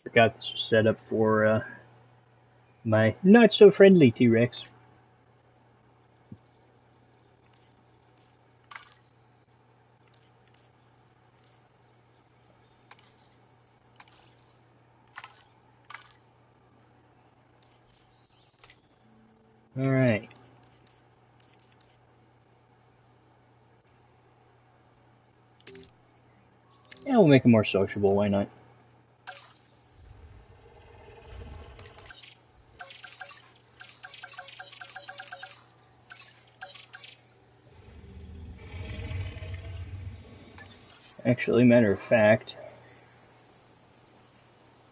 Forgot this was set up for my not so friendly T-Rex. Alright. Yeah, we'll make it more sociable, why not? Actually, matter of fact,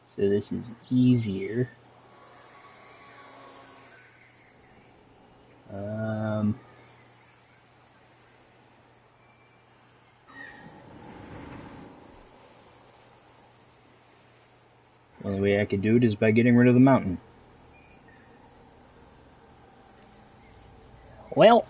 so this is easier. The only way I could do it is by getting rid of the mountain. Well,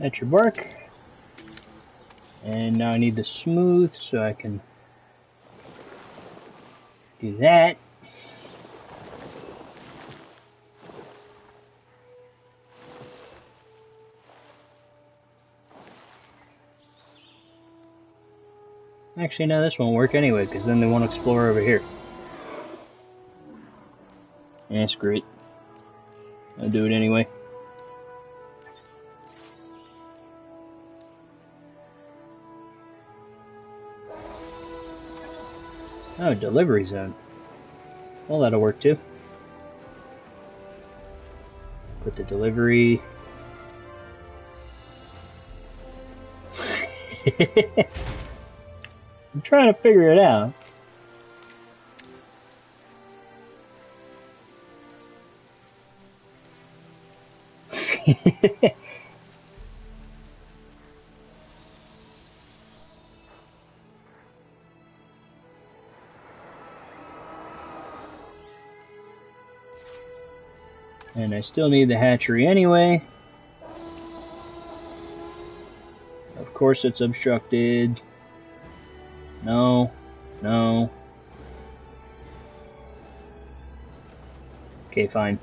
that's your bark. And now I need the smooth so I can do that. Actually, no, this won't work anyway, because then they won't explore over here. Yeah, screw it. I'll do it anyway. Oh, delivery zone. Well, that'll work too. Put the delivery. I'm trying to figure it out. And I still need the hatchery anyway. Of course it's obstructed. No. No. Okay, fine.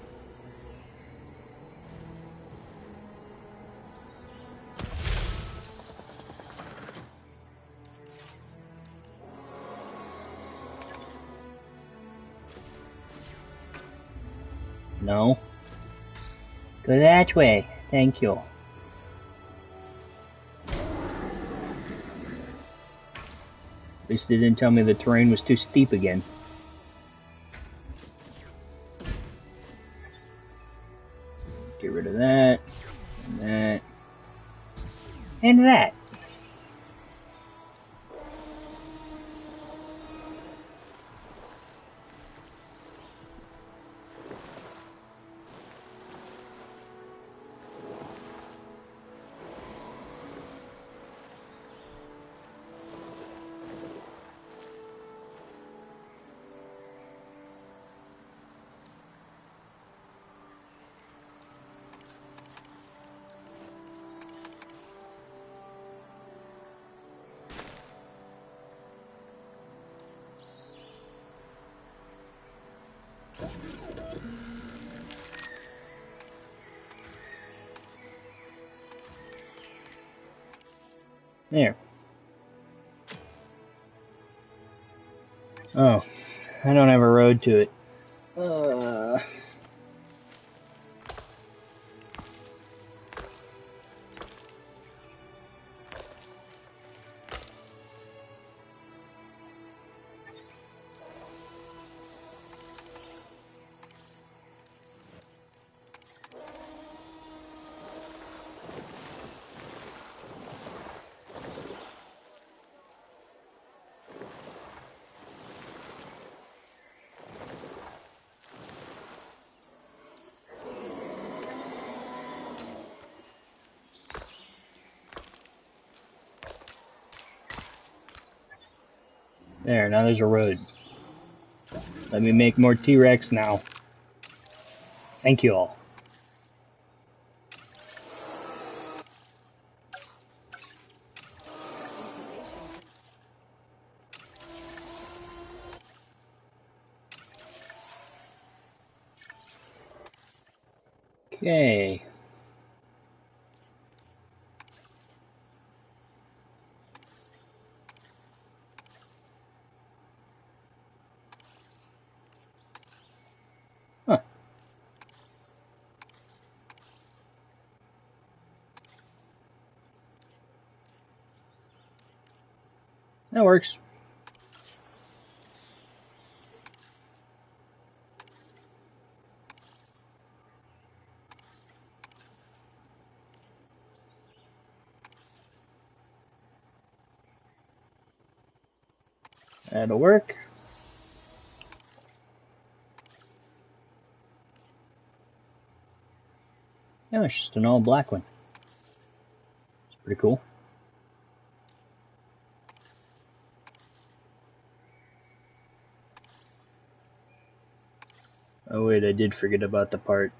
No. Go that way. Thank you. At least they didn't tell me the terrain was too steep again. Get rid of that. And that. And that. There. Oh, I don't have a road to it. There, now there's a road. Let me make more T-Rex now. Thank you all. Okay. Huh. That works. That'll work. Yeah, it's just an all black one. It's pretty cool. Oh wait, I did forget about the part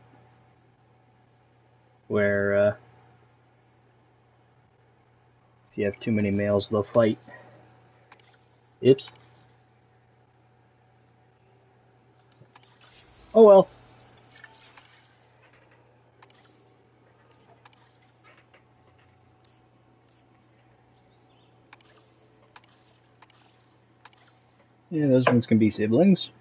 where if you have too many males, they'll fight. Oops. Oh well. Yeah, those ones can be siblings.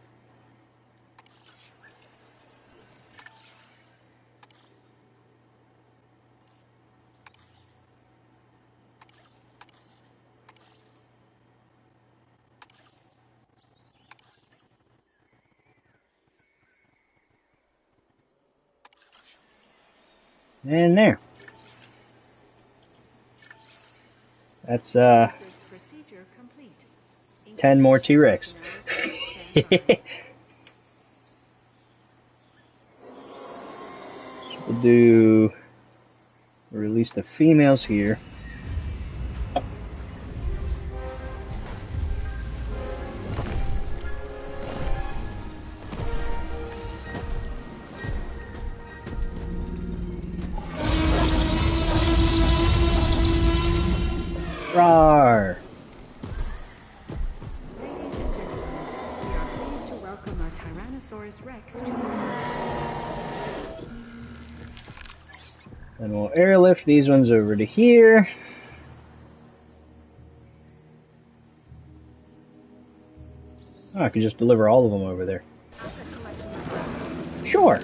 And there. That's 10 more T-Rex. We'll do release the females here. Then we'll airlift these ones over to here. Oh, I could just deliver all of them over there. Sure.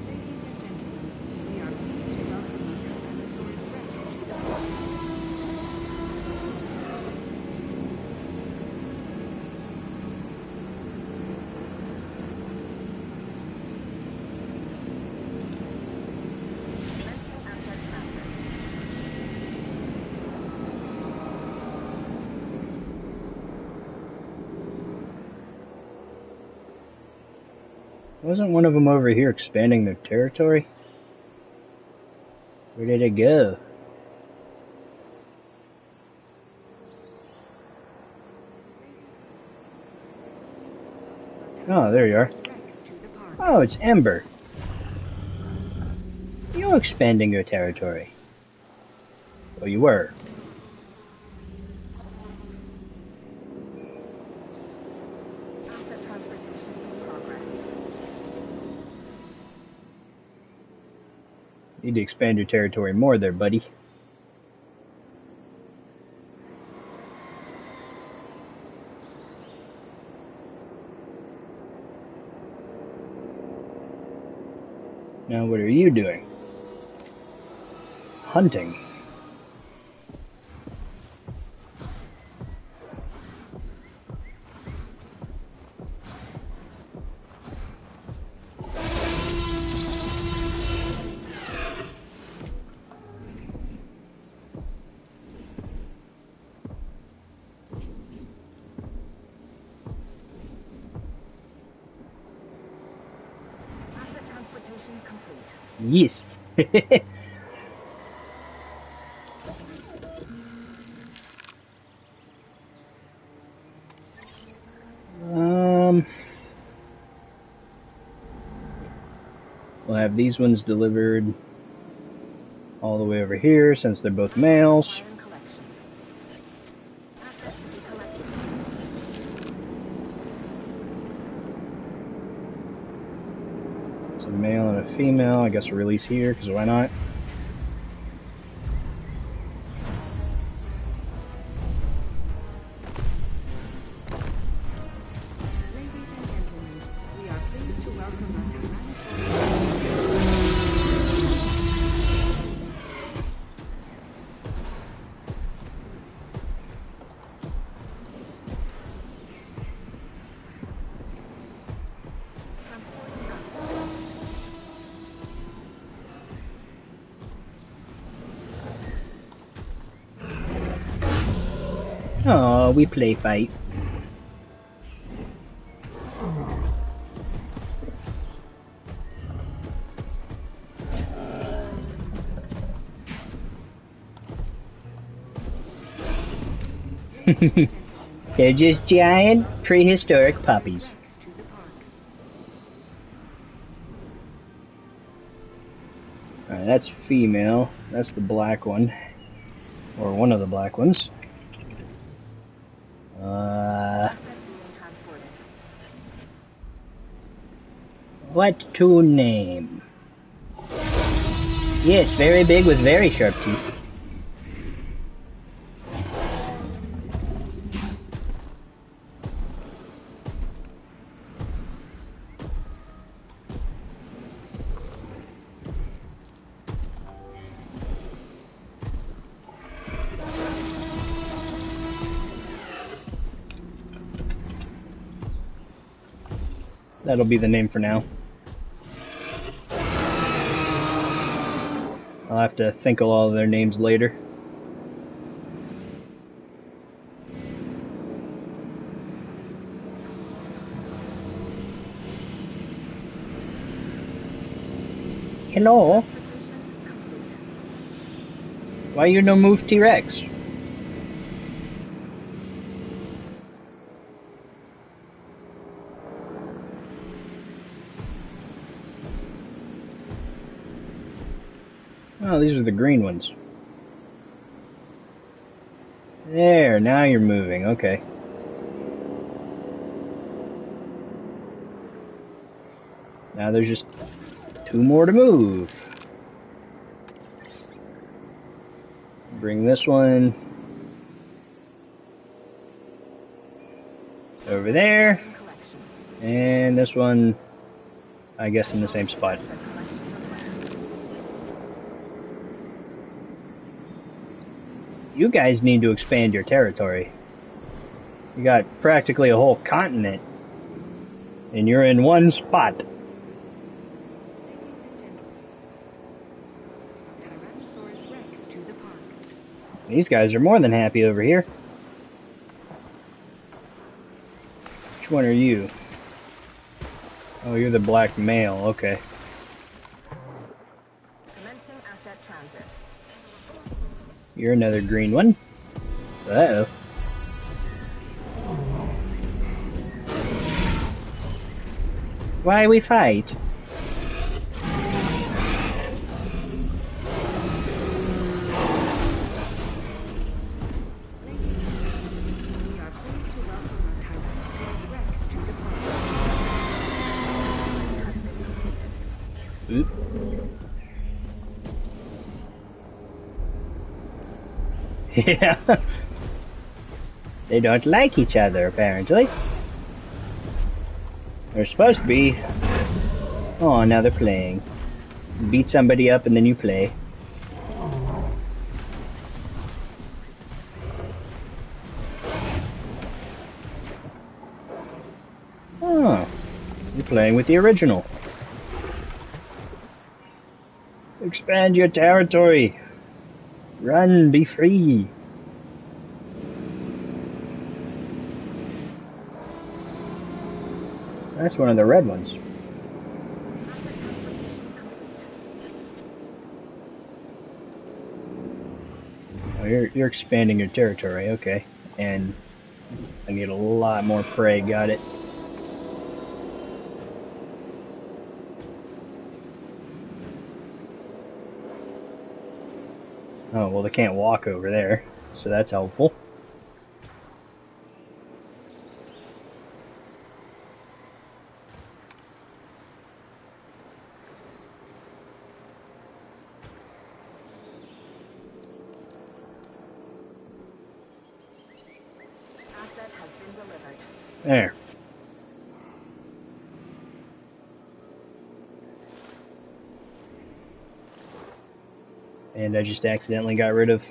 Ladies and gentlemen, we are pleased to welcome Tyrannosaurus Rex to the park. Commencing asset transit. Wasn't one of them over here expanding their territory? Where did it go? Oh, there you are. Rex to the park. Oh, it's Ember. You're expanding your territory. Well, you were. Asset transportation in progress. Need to expand your territory more there, buddy. Now what are you doing? Hunting. Asset transportation complete. Yes. We'll have these ones delivered all the way over here since they're both males. Iron collection. Asset to be collected. It's a male and a female. I guess we'll release here because why not? Ladies and gentlemen, we are pleased to welcome a Tyrannosaurus Rex. Transporting asset. Oh, we play fight. They're just giant prehistoric puppies. Rex to the park. Alright, that's female. That's the black one. Or one of the black ones. Asset being transported. What to name? Yes, very big with very sharp teeth. That'll be the name for now. I'll have to think of all of their names later. Hello? Transportation complete. Why you no move T.Rex? Oh, these are the green ones. There, now you're moving. Okay. Now there's just 2 more to move. Bring this one over there. And this one, I guess, in the same spot. You guys need to expand your territory. You got practically a whole continent, and you're in one spot. Tyrannosaurus Rex to the park. These guys are more than happy over here. Which one are you? Oh, you're the black male. Okay. Commencing asset transit. You're another green one. Uh-oh. Why we fight? We are pleased to welcome our Tyrannosaurus Rex to the park. Oop. Yeah. They don't like each other, apparently. They're supposed to be. Oh, now they're playing. Beat somebody up and then you play. Oh, you're playing with the original. Expand your territory. Run, be free. That's one of the red ones. Oh, you're expanding your territory, okay. And I need a lot more prey, got it. Oh, well, they can't walk over there, so that's helpful. Asset has been delivered. There. And I just accidentally got rid of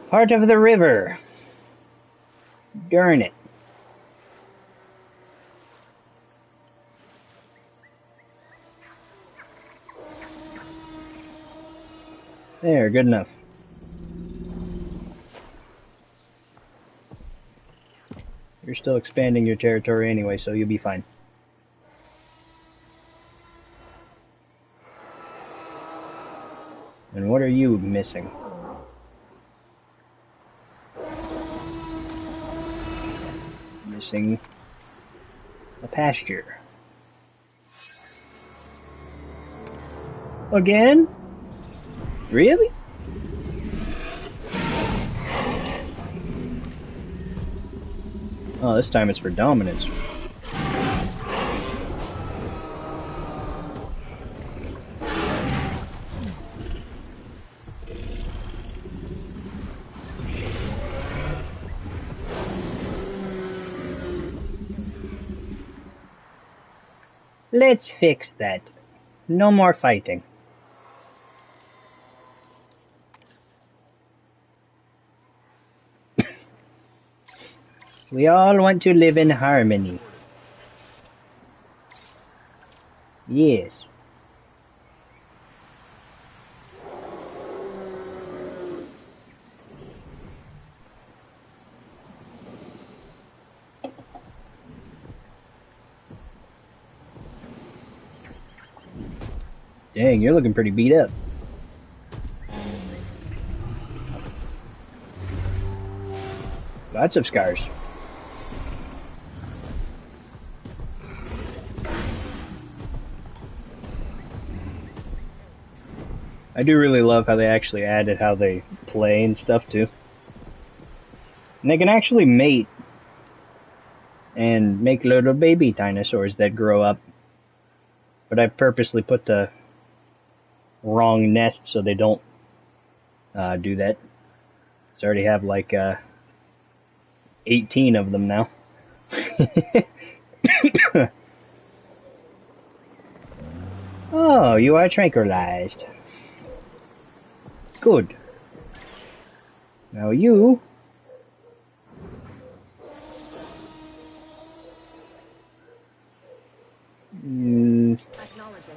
part of the river. Darn it. There, good enough. You're still expanding your territory anyway, so you'll be fine. And what are you missing? Missing a pasture. Again? Really? Oh, this time it's for dominance. Let's fix that. No more fighting. We all want to live in harmony. Yes. Dang, you're looking pretty beat up. Lots of scars. I do really love how they actually added how they play and stuff too. And they can actually mate and make little baby dinosaurs that grow up. But I purposely put the wrong nest so they don't do that. So I already have like 18 of them now. Oh, you are tranquilized. Good. Now you...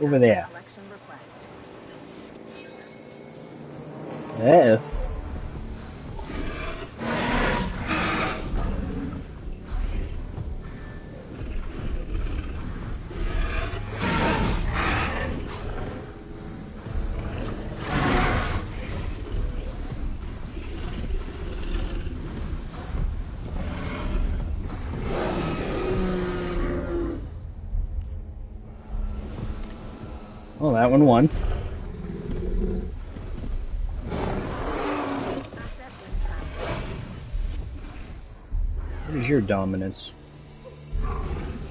over there. Uh-oh. Well, that one won. What is your dominance?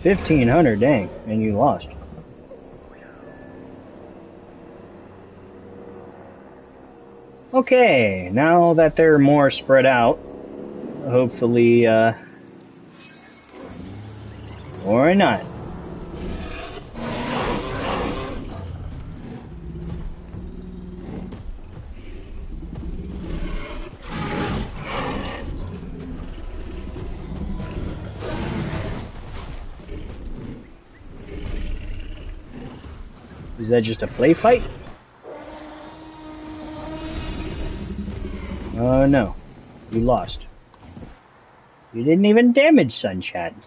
1,500, dang, and you lost. Okay, now that they're more spread out, hopefully, or not. Is that just a play fight? Oh no, you lost. You didn't even damage Sunshine.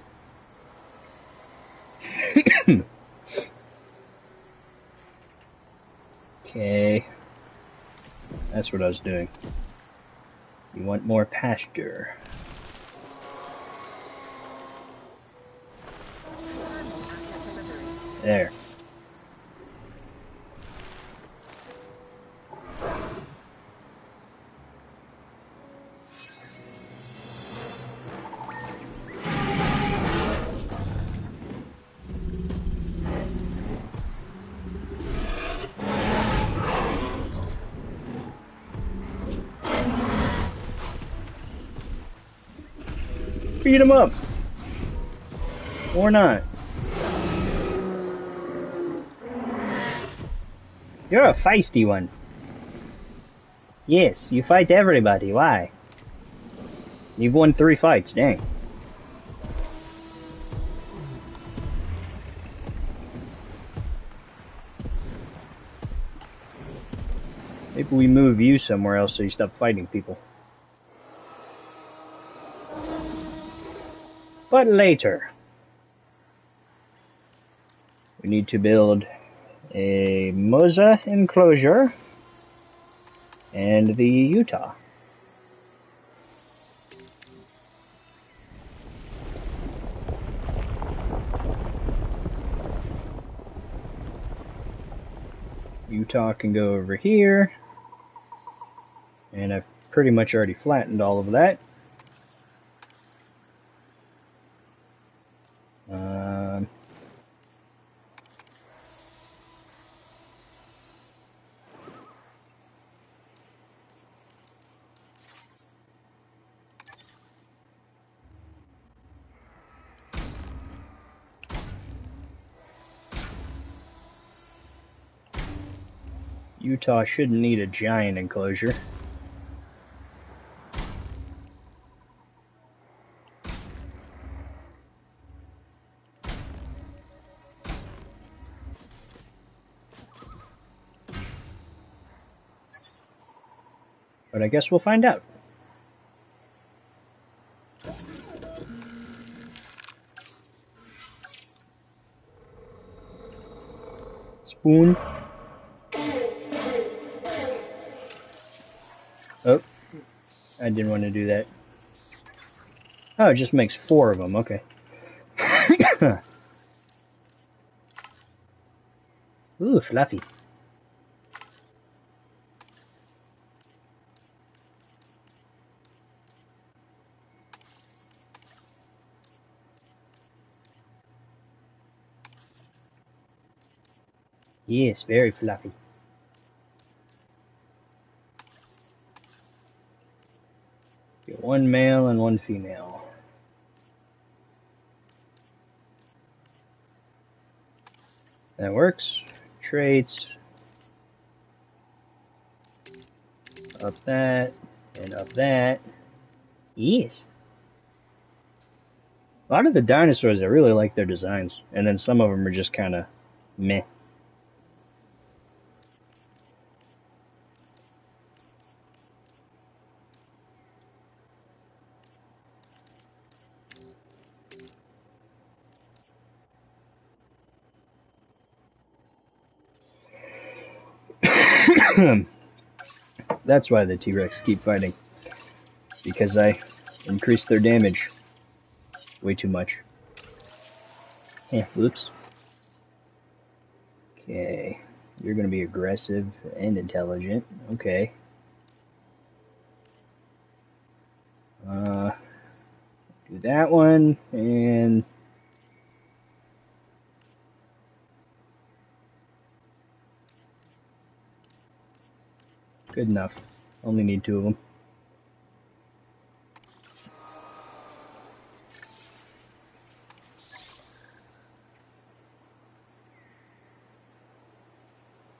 Okay, that's what I was doing. You want more pasture. There. Beat him up! Or not. You're a feisty one. Yes, you fight everybody. Why? You've won 3 fights, dang. Maybe we move you somewhere else so you stop fighting people. But later. We need to build a Moza enclosure and the Utah. Utah can go over here, and I've pretty much already flattened all of that. Utah shouldn't need a giant enclosure. But I guess we'll find out. Spoon. Oh, I didn't want to do that. Oh, it just makes 4 of them, okay. Ooh, fluffy. Yes, very fluffy. Get one male and one female. That works. Traits. Up that, and up that. Yes. A lot of the dinosaurs, I really like their designs. And then some of them are just kind of meh. That's why the T-Rex keep fighting. Because I increased their damage way too much. Yeah, whoops. Okay. You're going to be aggressive and intelligent. Okay. Do that one, and... good enough. Only need 2 of them.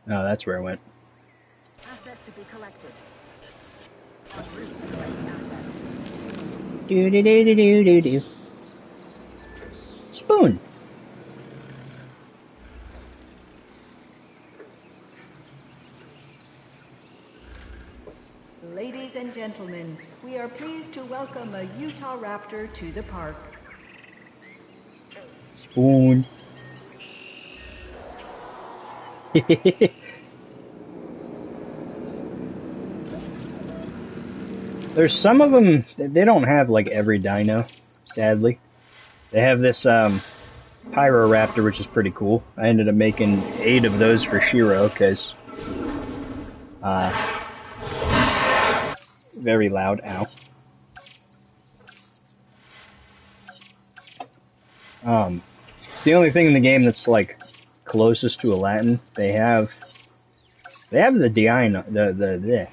Oh, that's where I went. Asset to be collected. En route to collect the asset. Do do do do do do do. Spoon. Ladies and gentlemen, we are pleased to welcome a Utah raptor to the park. Spoon. There's some of them, they don't have like every dino, sadly. They have this Pyroraptor, which is pretty cool. I ended up making 8 of those for Shiro, because very loud, ow. It's the only thing in the game that's like closest to a Latin. They have the Dino, the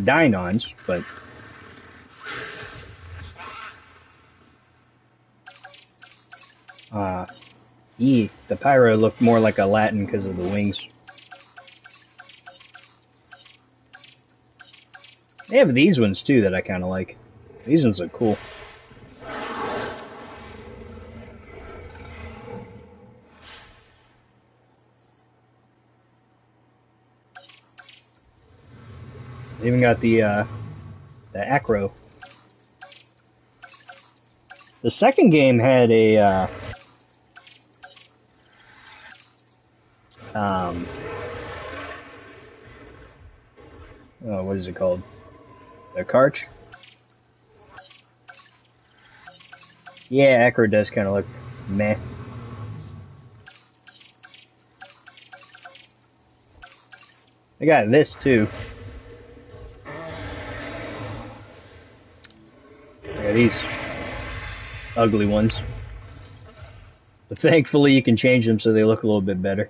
Dinons, but the Pyro looked more like a Latin because of the wings. They have these ones too that I kind of like. These ones look cool. They even got the Acro. The second game had a oh, what is it called? A Karch? Yeah, Acro does kind of look meh. I got this too. Yeah, these ugly ones. But thankfully you can change them so they look a little bit better.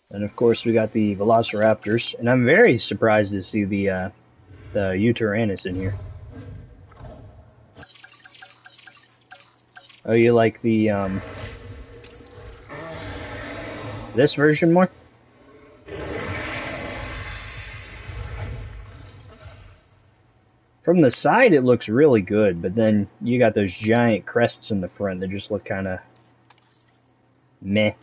And of course we got the Velociraptors, and I'm very surprised to see the Utaranus in here. Oh, you like the this version more? From the side it looks really good, but then you got those giant crests in the front that just look kind of meh.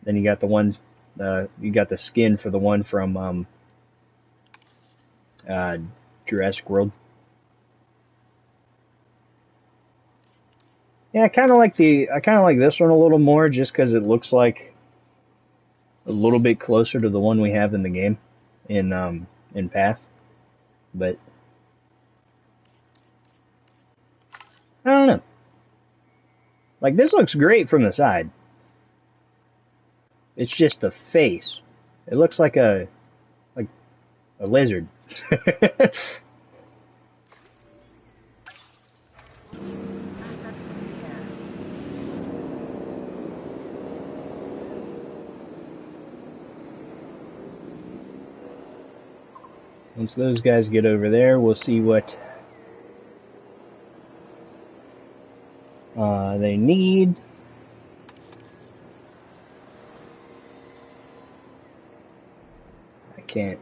Then you got the one, you got the skin for the one from Jurassic World. Yeah, I kind of like this one a little more, just because it looks like a little bit closer to the one we have in the game, in Path. But I don't know. Like, this looks great from the side. It's just the face. It looks like a lizard. Assets in the air. Once those guys get over there, we'll see what they need. I can't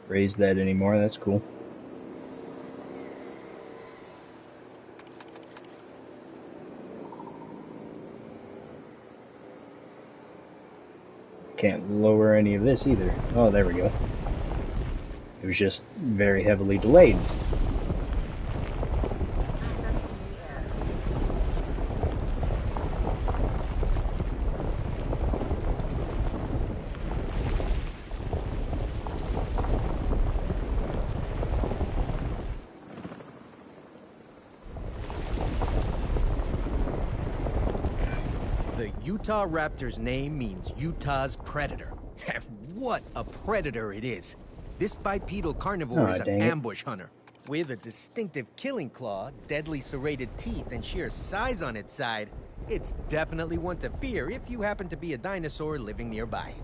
raise that anymore. That's cool. Can't lower any of this either. Oh, there we go. It was just very heavily delayed. Assets in the air. The Utah Raptor's name means Utah's predator. And what a predator it is! This bipedal carnivore is an dang it. ambush hunter. With a distinctive killing claw, deadly serrated teeth, and sheer size on its side, it's definitely one to fear if you happen to be a dinosaur living nearby.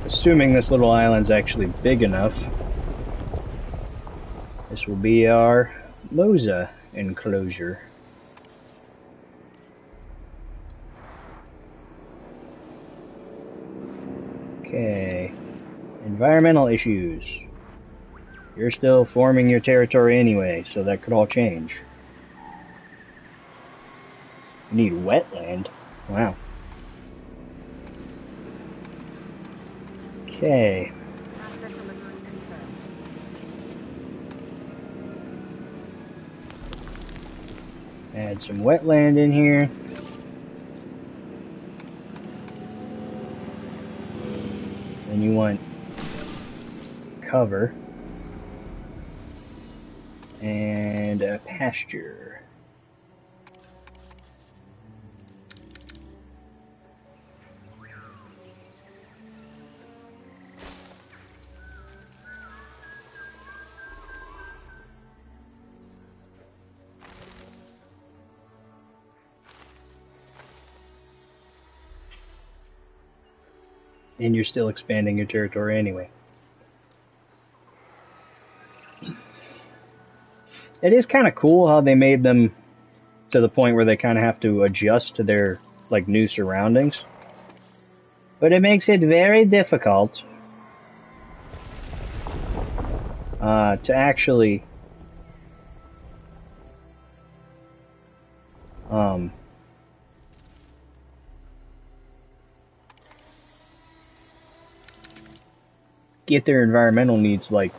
Assuming this little island's actually big enough, this will be our Mosa enclosure. Okay, environmental issues. You're still forming your territory anyway, so that could all change. You need wetland? Wow. Okay. Asset delivery confirmed. Add some wetland in here. Then you want cover and a pasture. And you're still expanding your territory anyway. It is kind of cool how they made them to the point where they kind of have to adjust to their like new surroundings. But it makes it very difficult to actually get their environmental needs like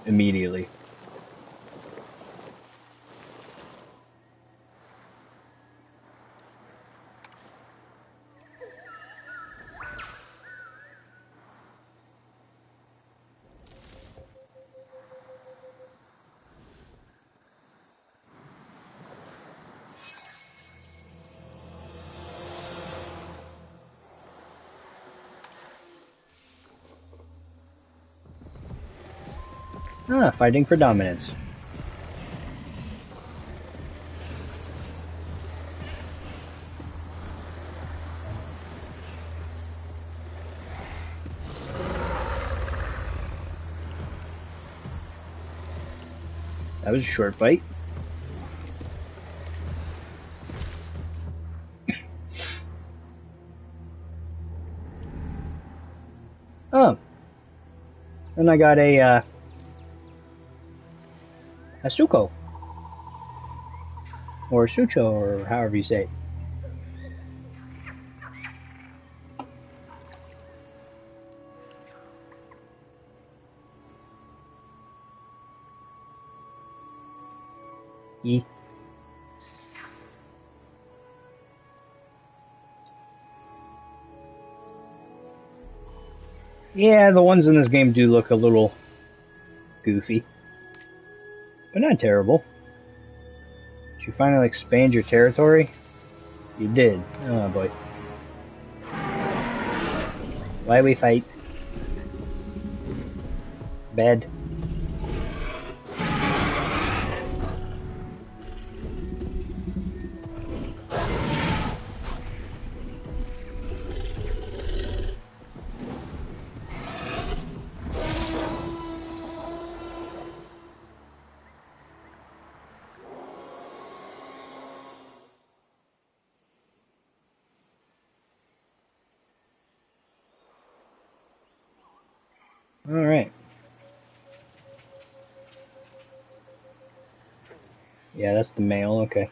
immediately. Fighting for dominance. That was a short fight. Oh. Then I got a Suko. Or Sucho, or however you say it. Yee. Yeah, the ones in this game do look a little goofy, but not terrible. Did you finally expand your territory? You did. Oh boy. Why we fight? Bad. Alright. Yeah, that's the male, okay.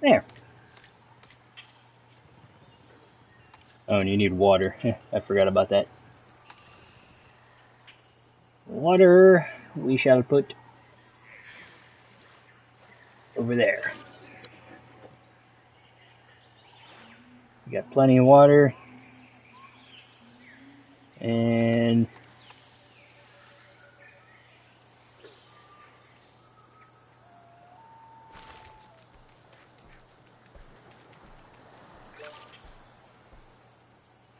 There. Oh, and you need water. I forgot about that. Water we shall put over there. We got plenty of water. And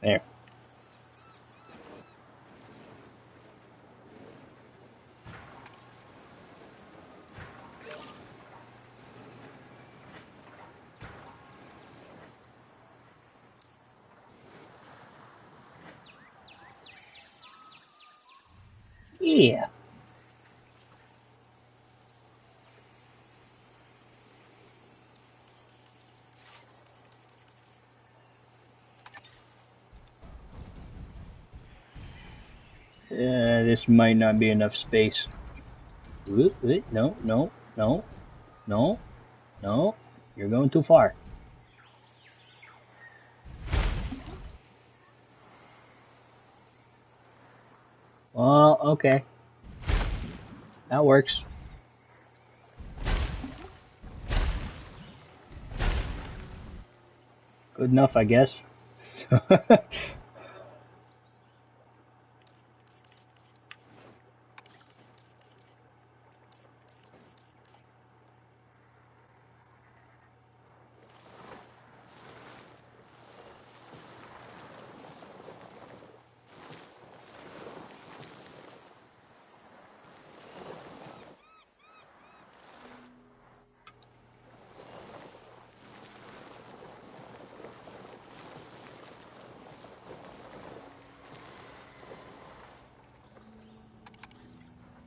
there. Yeah. This might not be enough space. No, no, no, no, no. You're going too far. Well, okay. That works. Good enough, I guess.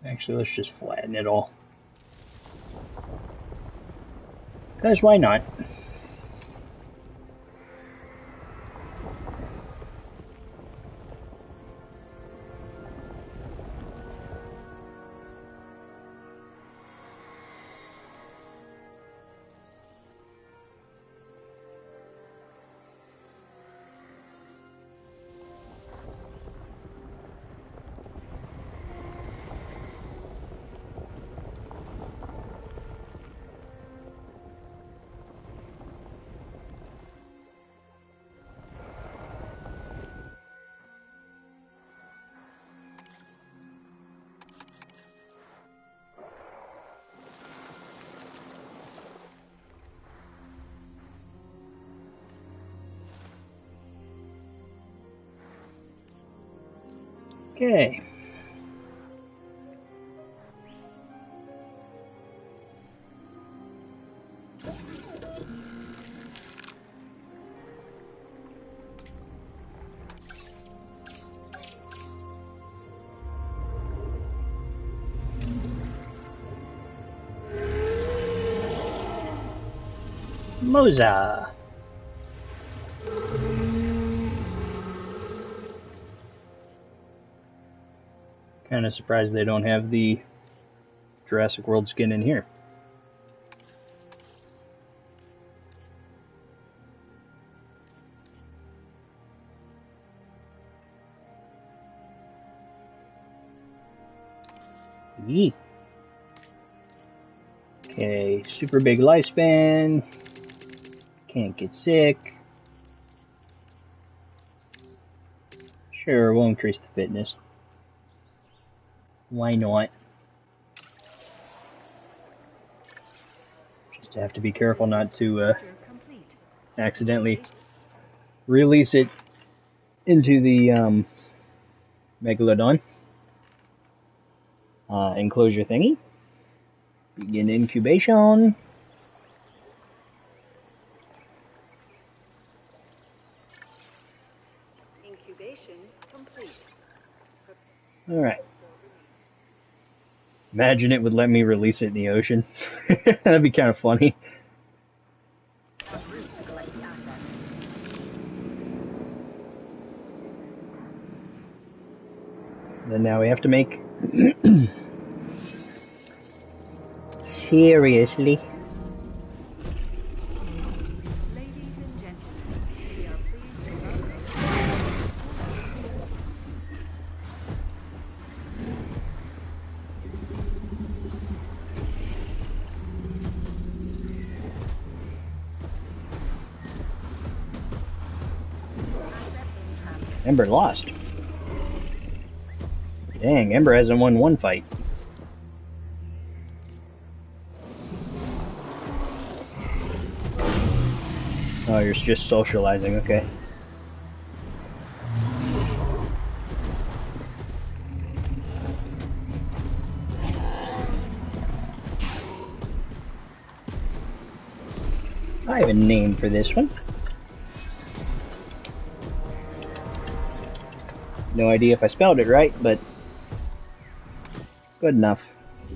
Actually, let's just flatten it all. Because why not? Okay. Moza. Kind of surprised they don't have the Jurassic World skin in here. Yee. Okay, super big lifespan. Can't get sick. Sure, we'll increase the fitness. Why not? Just have to be careful not to accidentally release it into the Megalodon enclosure thingy. Begin incubation. Incubation complete. Alright. Imagine it would let me release it in the ocean. That'd be kind of funny. En route to collect the asset. Then now we have to make... Seriously? Ladies and gentlemen, we are pleased to welcome asset in transit. Ember lost. Dang, Ember hasn't won one fight. Oh, you're just socializing, okay. I have a name for this one. No idea if I spelled it right, but good enough.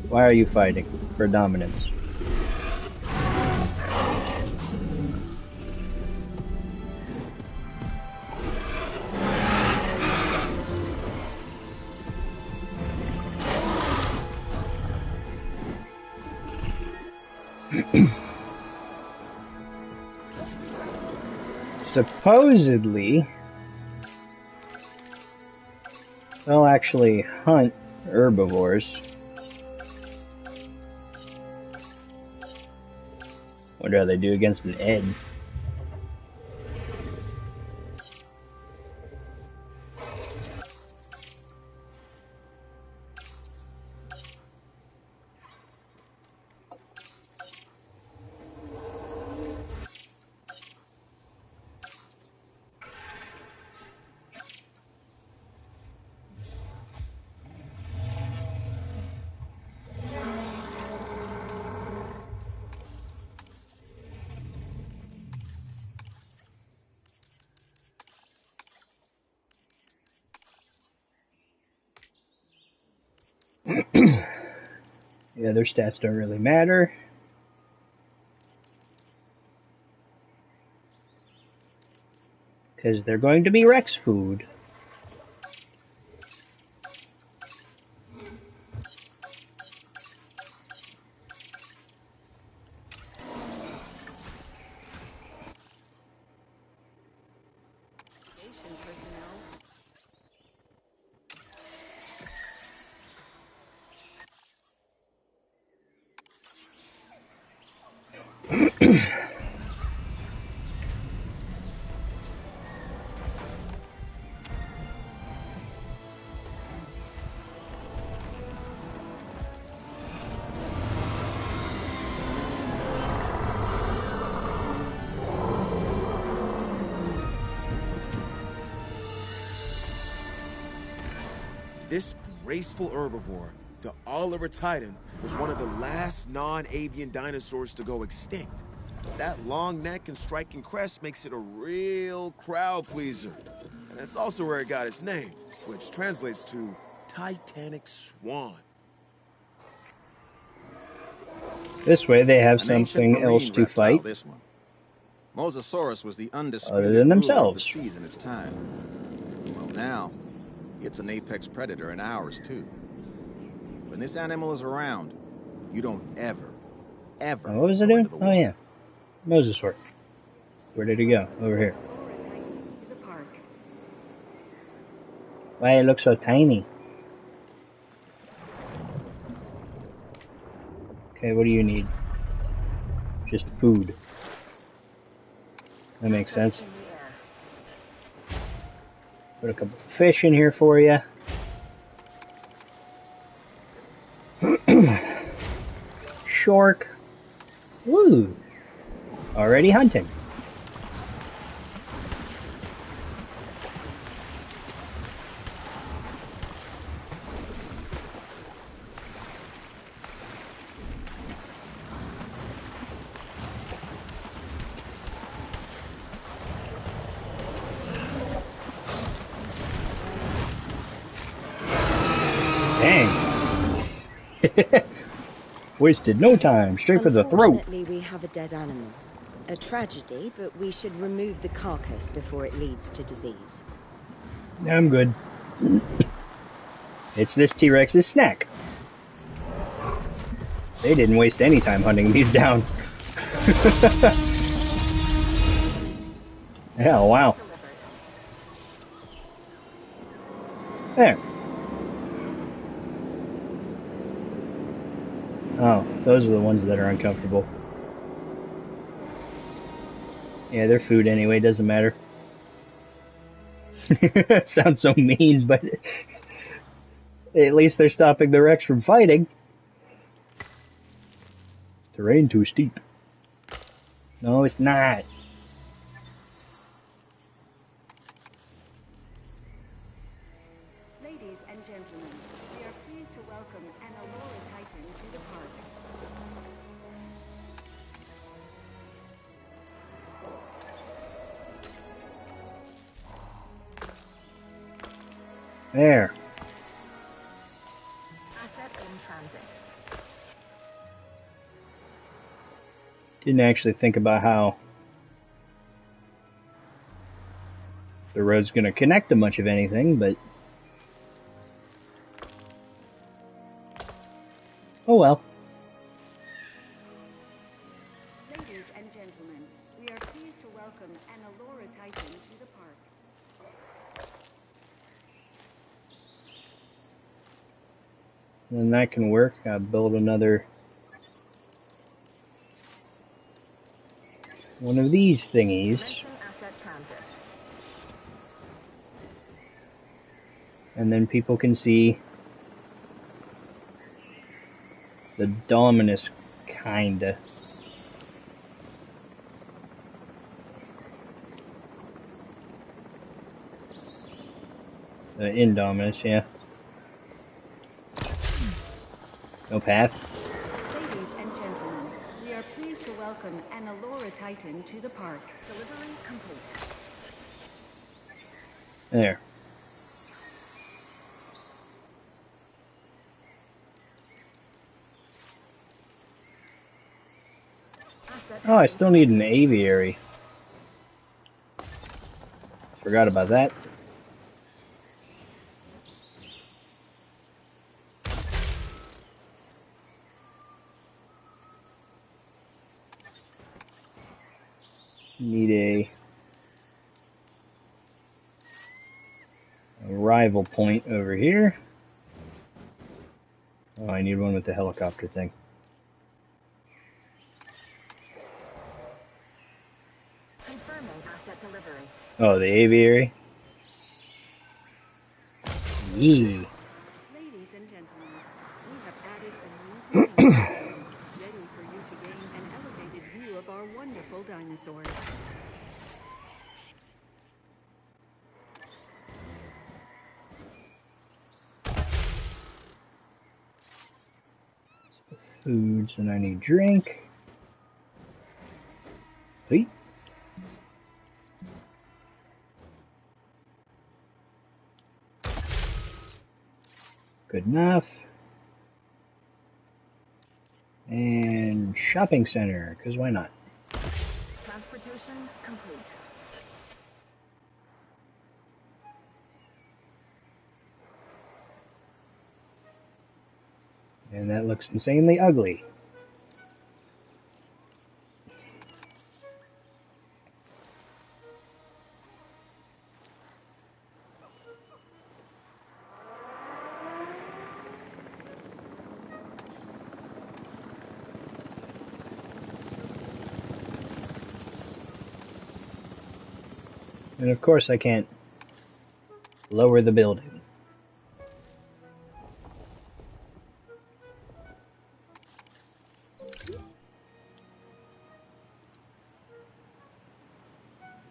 Why are you fighting? For dominance. Supposedly, they'll actually hunt herbivores. Wonder how they do against an egg. The other stats don't really matter. Because they're going to be Rex food. Station personnel. This graceful herbivore, the Oliver Titan, was one of the last non-avian dinosaurs to go extinct. That long neck and striking crest makes it a real crowd pleaser. And that's also where it got its name, which translates to Titanic Swan. This way they have An ancient something marine else to reptile, fight this one. Mosasaurus was the other undisputed than ruler of the themselves. seas in its time. Well, now, it's an apex predator in ours, too. When this animal is around, you don't ever Oh, what was it go doing? into the Oh water. yeah. Mosasaur. Where did he go? Over here. The park. Why it looks so tiny? Okay, what do you need? Just food. That makes sense. Assets in the air. Put a couple fish in here for you. Shark. Woo! Already hunting. Dang. Wasted no time. Straight for the throat. Unfortunately, we have a dead animal. A tragedy, but we should remove the carcass before it leads to disease. I'm good. It's this T-Rex's snack. They didn't waste any time hunting these down. Yeah, wow. Delivered. There. Oh, those are the ones that are uncomfortable. Yeah, they're food anyway, doesn't matter. Sounds so mean, but at least they're stopping the Rex from fighting. Terrain too steep. No, it's not. Ladies and gentlemen, we are pleased to welcome an Aurora Titan to the park. There. Asset in transit. Didn't actually think about how the road's going to connect to much of anything, but oh well. Ladies and gentlemen, we are pleased to welcome an Aurora Titan to the park. And that can work. I'll build another one of these thingies. Commencing asset transit. And then people can see the Dominus, kinda. The Indominus, yeah. No path. Ladies and gentlemen, we are pleased to welcome an Aurora Titan to the park. Delivery complete. There. Asset Oh, I still need an aviary. Forgot about that. Need a arrival point over here. Oh, I need one with the helicopter thing. confirming asset delivery. Oh, the aviary? Yee. Ladies and gentlemen, we have added a new viewing platform, ready for you to gain an elevated view of our wonderful dinosaurs. Foods, and I need drink. Wait. Good enough. And shopping center, because why not? Transportation complete. And that looks insanely ugly. And of course I can't lower the building.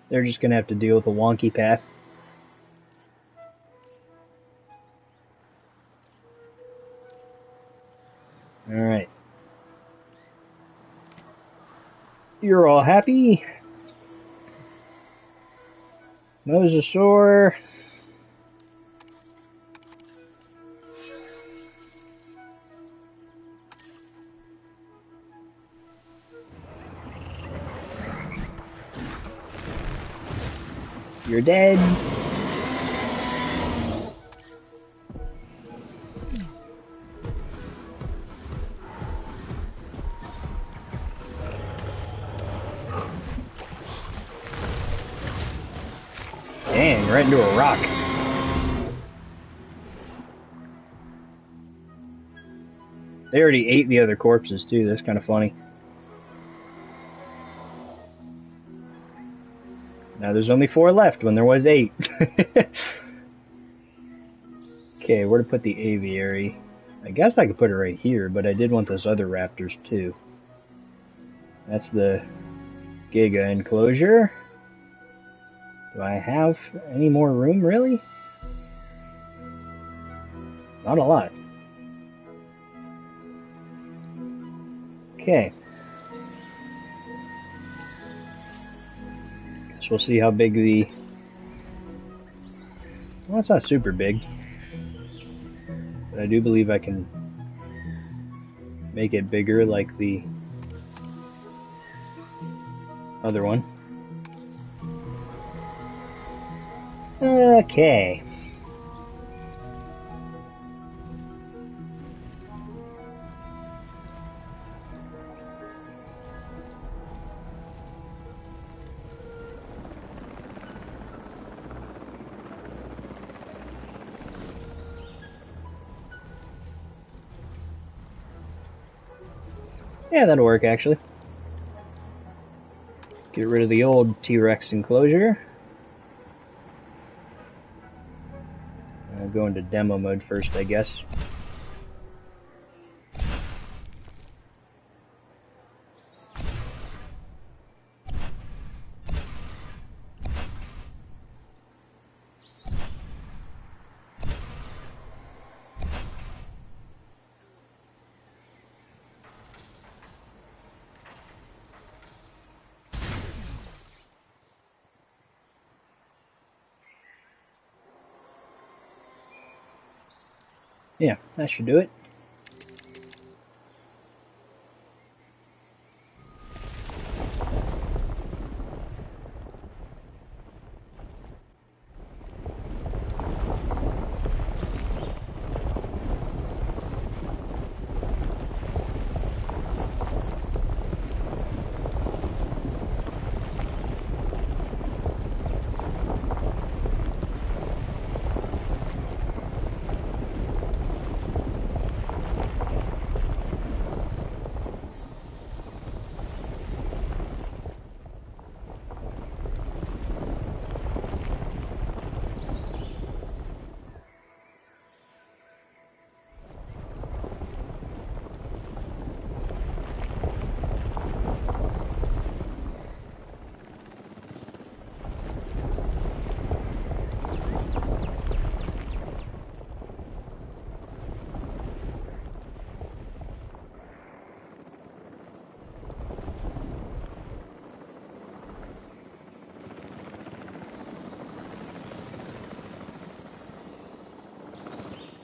They're just gonna have to deal with a wonky path. Alright. You're all happy? Mosasaur. You're dead. Dang, right into a rock. They already ate the other corpses too, that's kind of funny. Now there's only 4 left when there was 8. Okay, where to put the aviary? I guess I could put it right here, but I did want those other raptors too. That's the Giga enclosure. Do I have any more room, really? Not a lot. Okay. Guess we'll see how big the... Well, it's not super big. But I do believe I can make it bigger like the other one. Okay. Yeah, that'll work actually. Get rid of the old T.Rex enclosure. I'll go into demo mode first, I guess. Yeah, that should do it.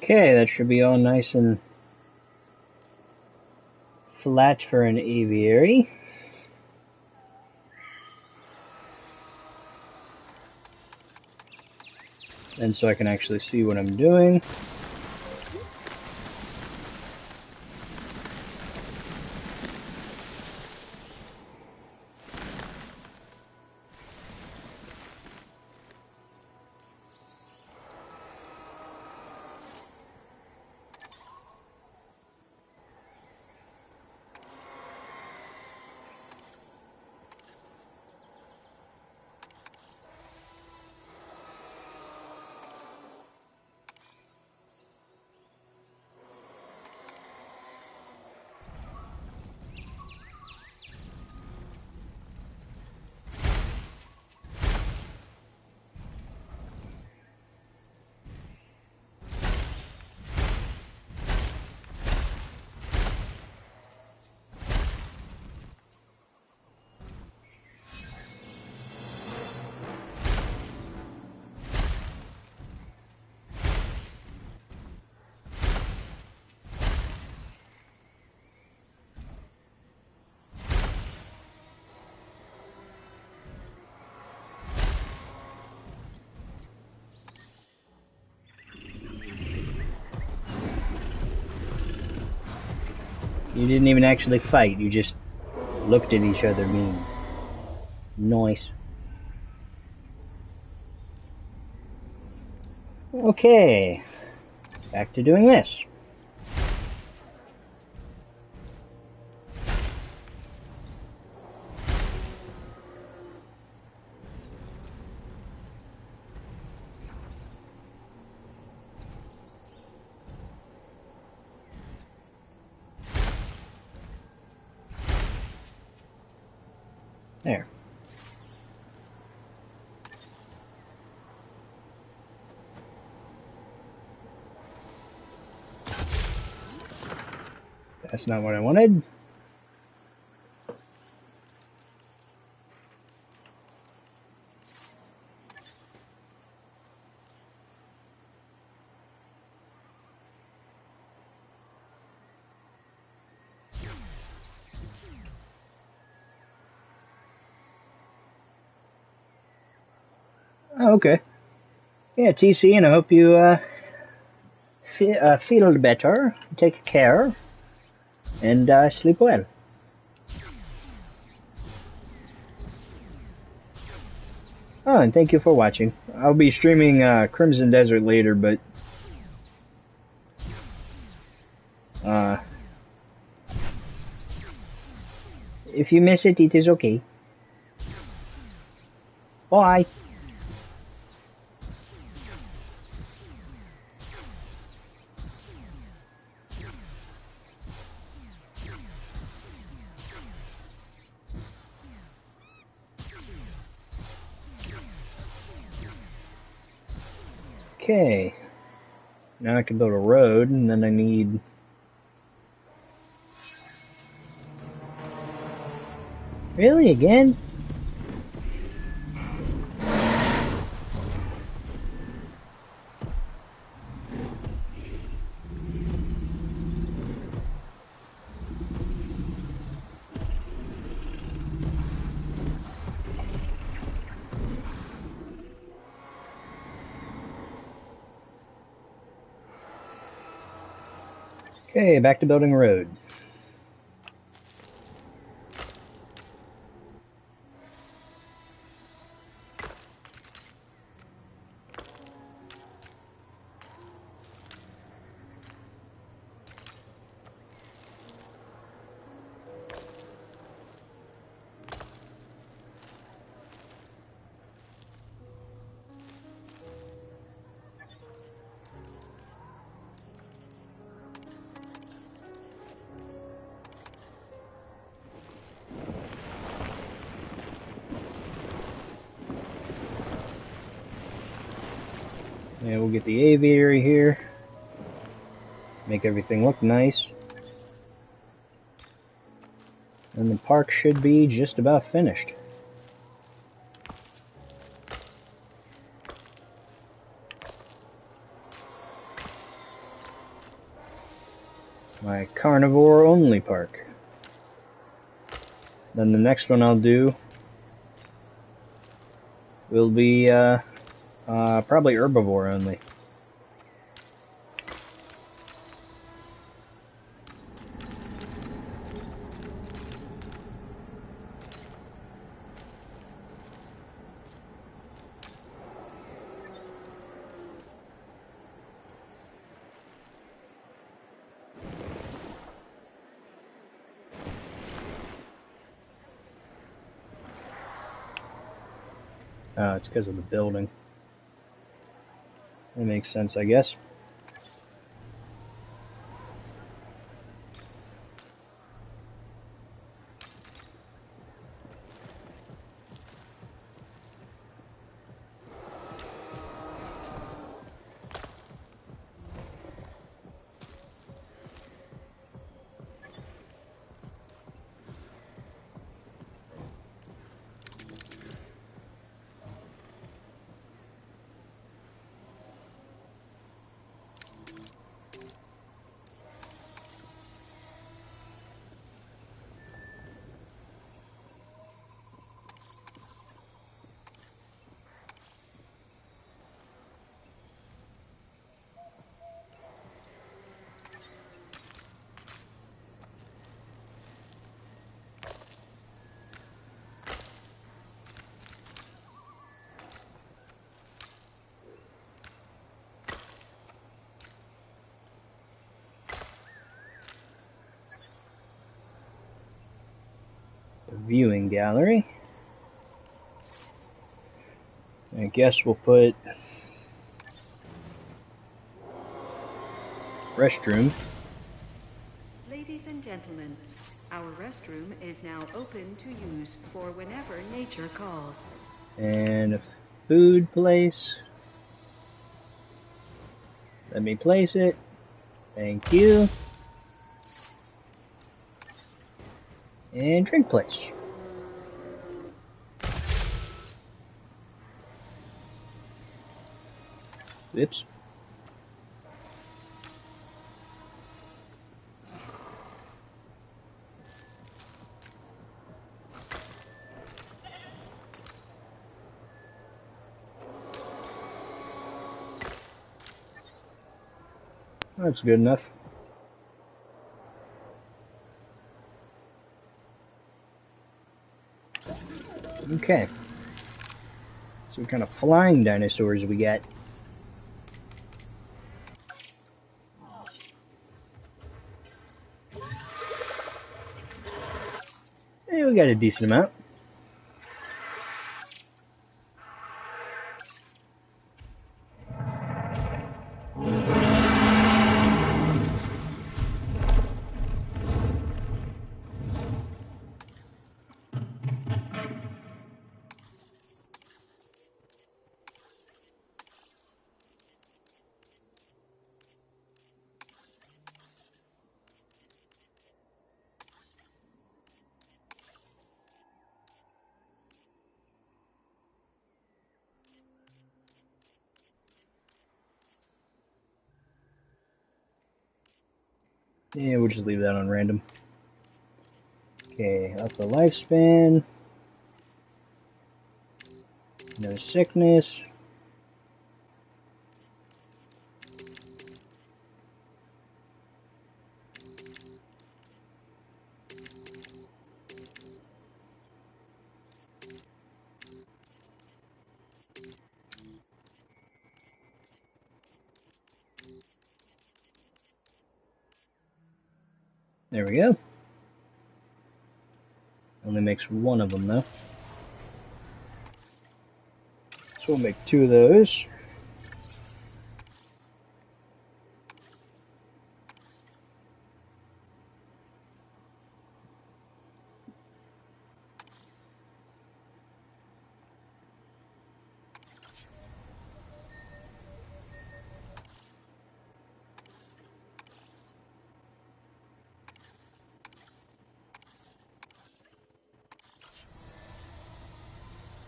Okay, that should be all nice and flat for an aviary. And so I can actually see what I'm doing. You didn't even actually fight, you just looked at each other mean. Nice. Okay, back to doing this. There. That's not what I wanted. Oh, okay. Yeah, TC, and I hope you feel better, take care, and sleep well. Oh, and thank you for watching. I'll be streaming Crimson Desert later, but if you miss it, it is okay. Bye. Okay. Now I can build a road, and then I need... Really, again? Okay, back to building a road. Yeah, we'll get the aviary here. Make everything look nice. And the park should be just about finished. My carnivore only park. Then the next one I'll do will be probably herbivore only. It's because of the building. That makes sense, I guess. viewing gallery. I guess we'll put restroom. Ladies and gentlemen, our restroom is now open to use for whenever nature calls. And a food place. Let me place it. Thank you. And drink place. Oops. That's good enough. Okay. So what kind of flying dinosaurs we got? Hey, we got a decent amount. Yeah, we'll just leave that on random. Okay, up the lifespan. No sickness. There we go. Only makes one of them though. So we'll make 2 of those.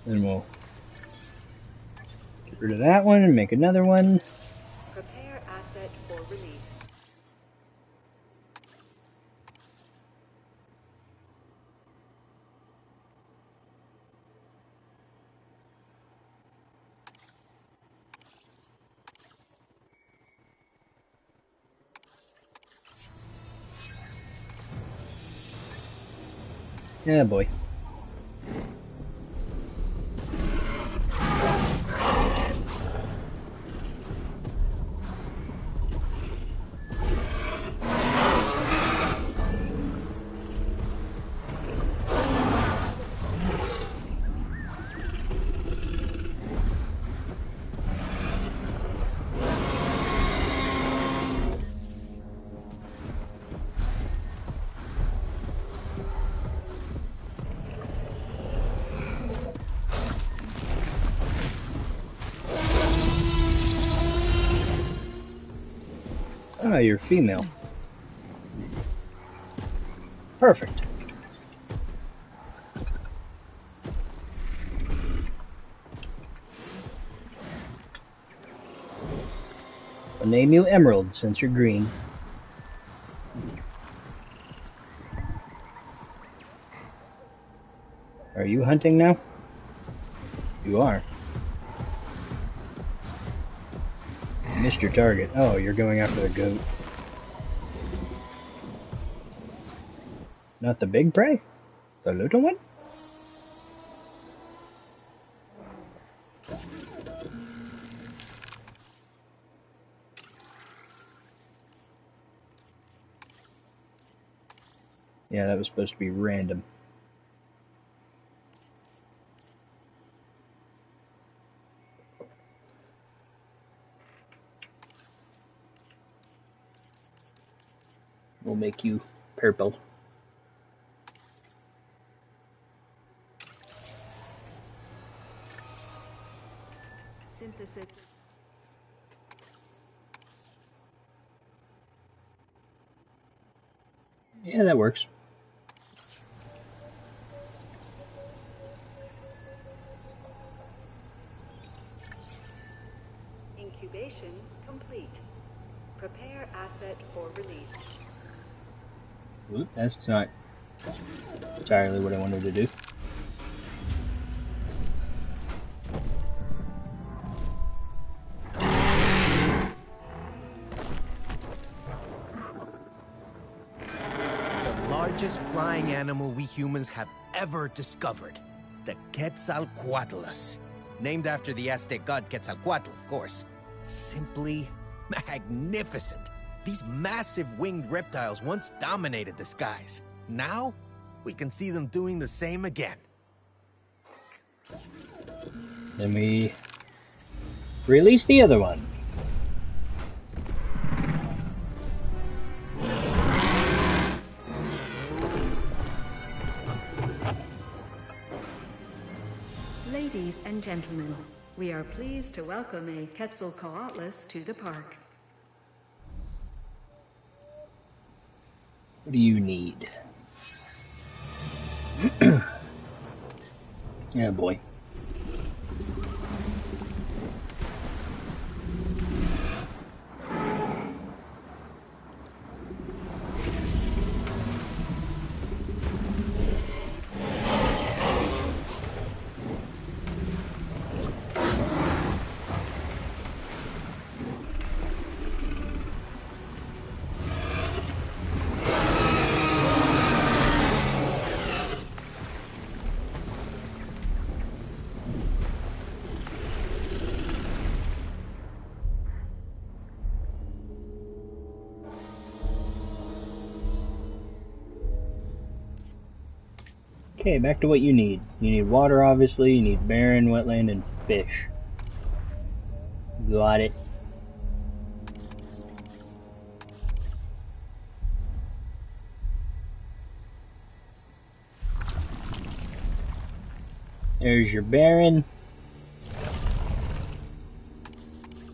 Then we'll get rid of that one and make another one. Prepare asset for release. Yeah, boy. Oh, you're female. Perfect. I'll name you Emerald since you're green. Are you hunting now? You are. Missed your target. Oh, you're going after the goat. Not the big prey? The little one? Yeah, that was supposed to be random. make you purple. Synthesis. Yeah, that works. Incubation complete. Prepare asset for release. Oop, that's not entirely what I wanted to do. The largest flying animal we humans have ever discovered. The Quetzalcoatlus. Named after the Aztec god Quetzalcoatl, of course. Simply magnificent. These massive winged reptiles once dominated the skies. Now, we can see them doing the same again. Then we release the other one. Ladies and gentlemen, we are pleased to welcome a Quetzalcoatlus to the park. What do you need? Yeah, boy. Okay, back to what you need. You need water, obviously. You need barren, wetland, and fish. Got it. There's your barren.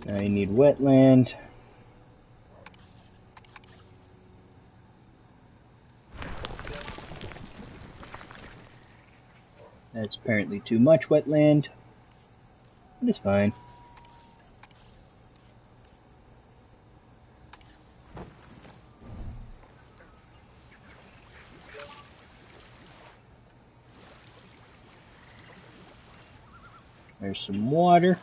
Now you need wetland. That's apparently too much wetland. But it's fine. There's some water.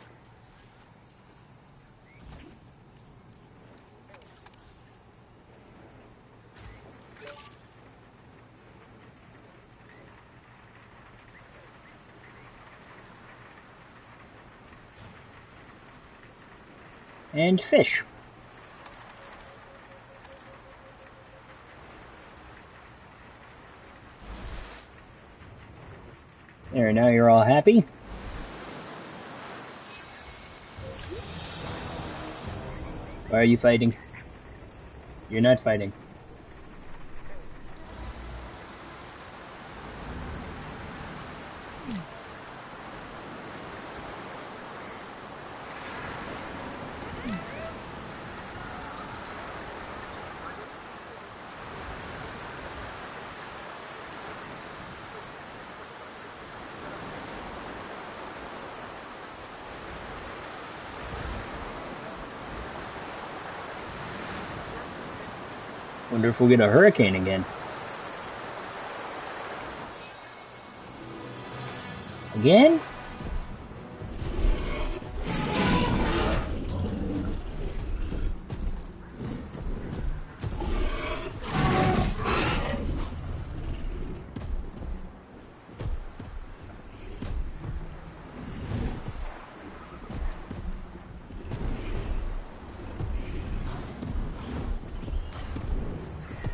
And fish. There, now you're all happy. Why are you fighting? You're not fighting. Wonder if we'll get a hurricane again. Again?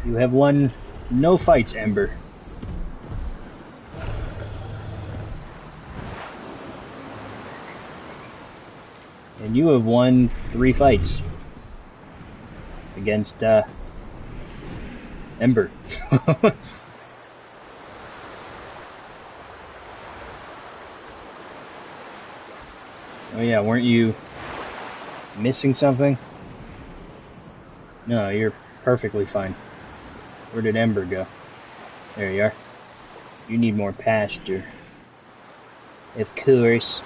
You have won no fights, Ember. And you have won 3 fights against Ember. Oh yeah, weren't you missing something? No, you're perfectly fine. Where did Ember go? There you are. You need more pasture. Of course.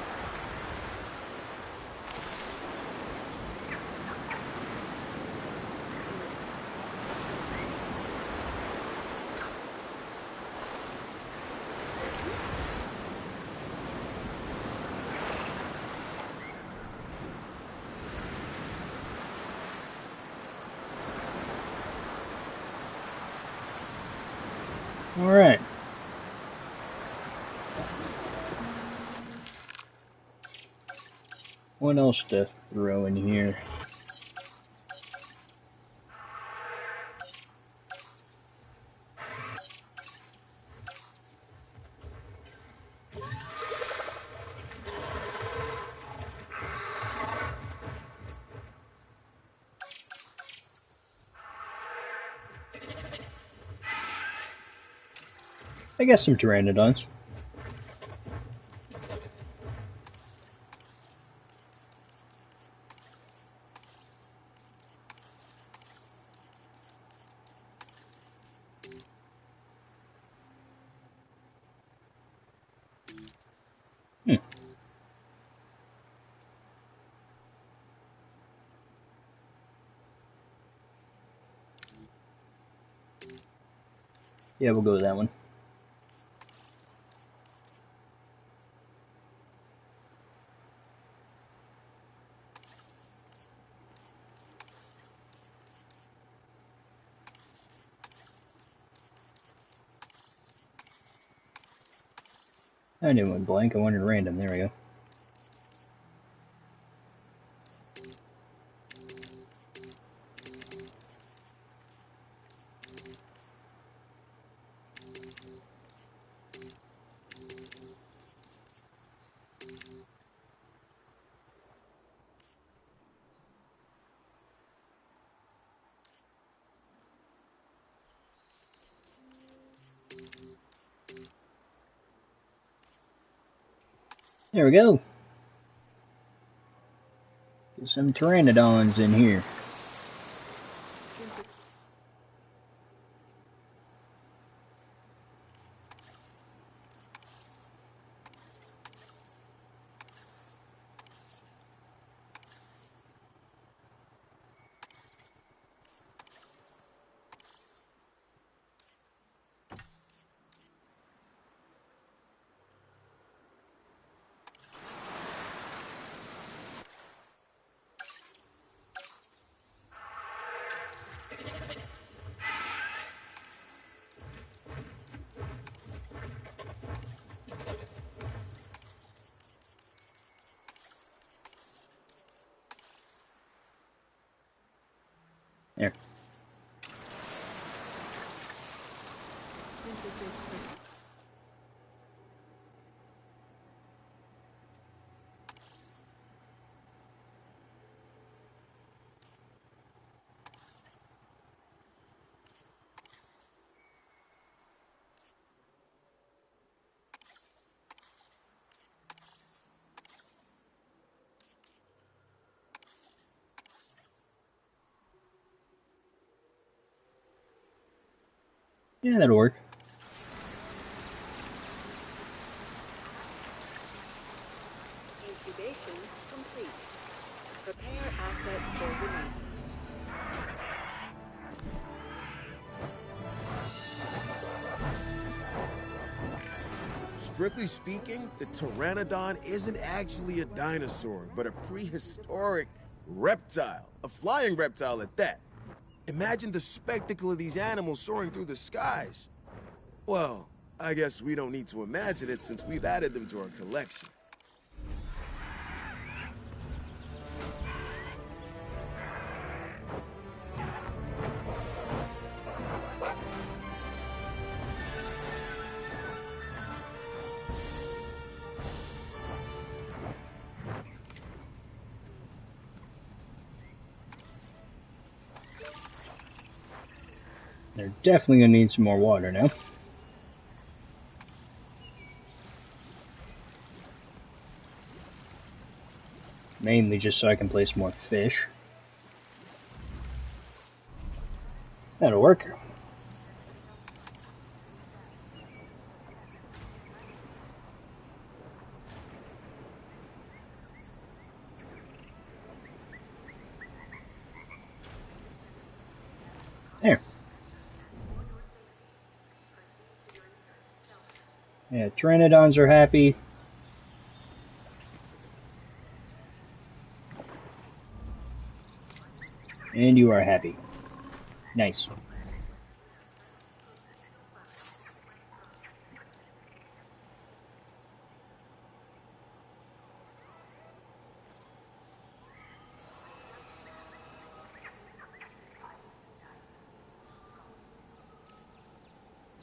Alright. What else to throw in here? I guess some pteranodons. Yeah, we'll go with that one. I didn't want blank, I wanted random. There we go. There we go. Get some pteranodons in here. There. Yeah, that'll work. Incubation complete. Prepare asset for release. Strictly speaking, the pteranodon isn't actually a dinosaur, but a prehistoric reptile. A flying reptile at that. Imagine the spectacle of these animals soaring through the skies. Well, I guess we don't need to imagine it since we've added them to our collection. They're definitely going to need some more water now. Mainly just so I can place more fish. That'll work. There. Yeah, Pteranodons are happy. And you are happy. Nice.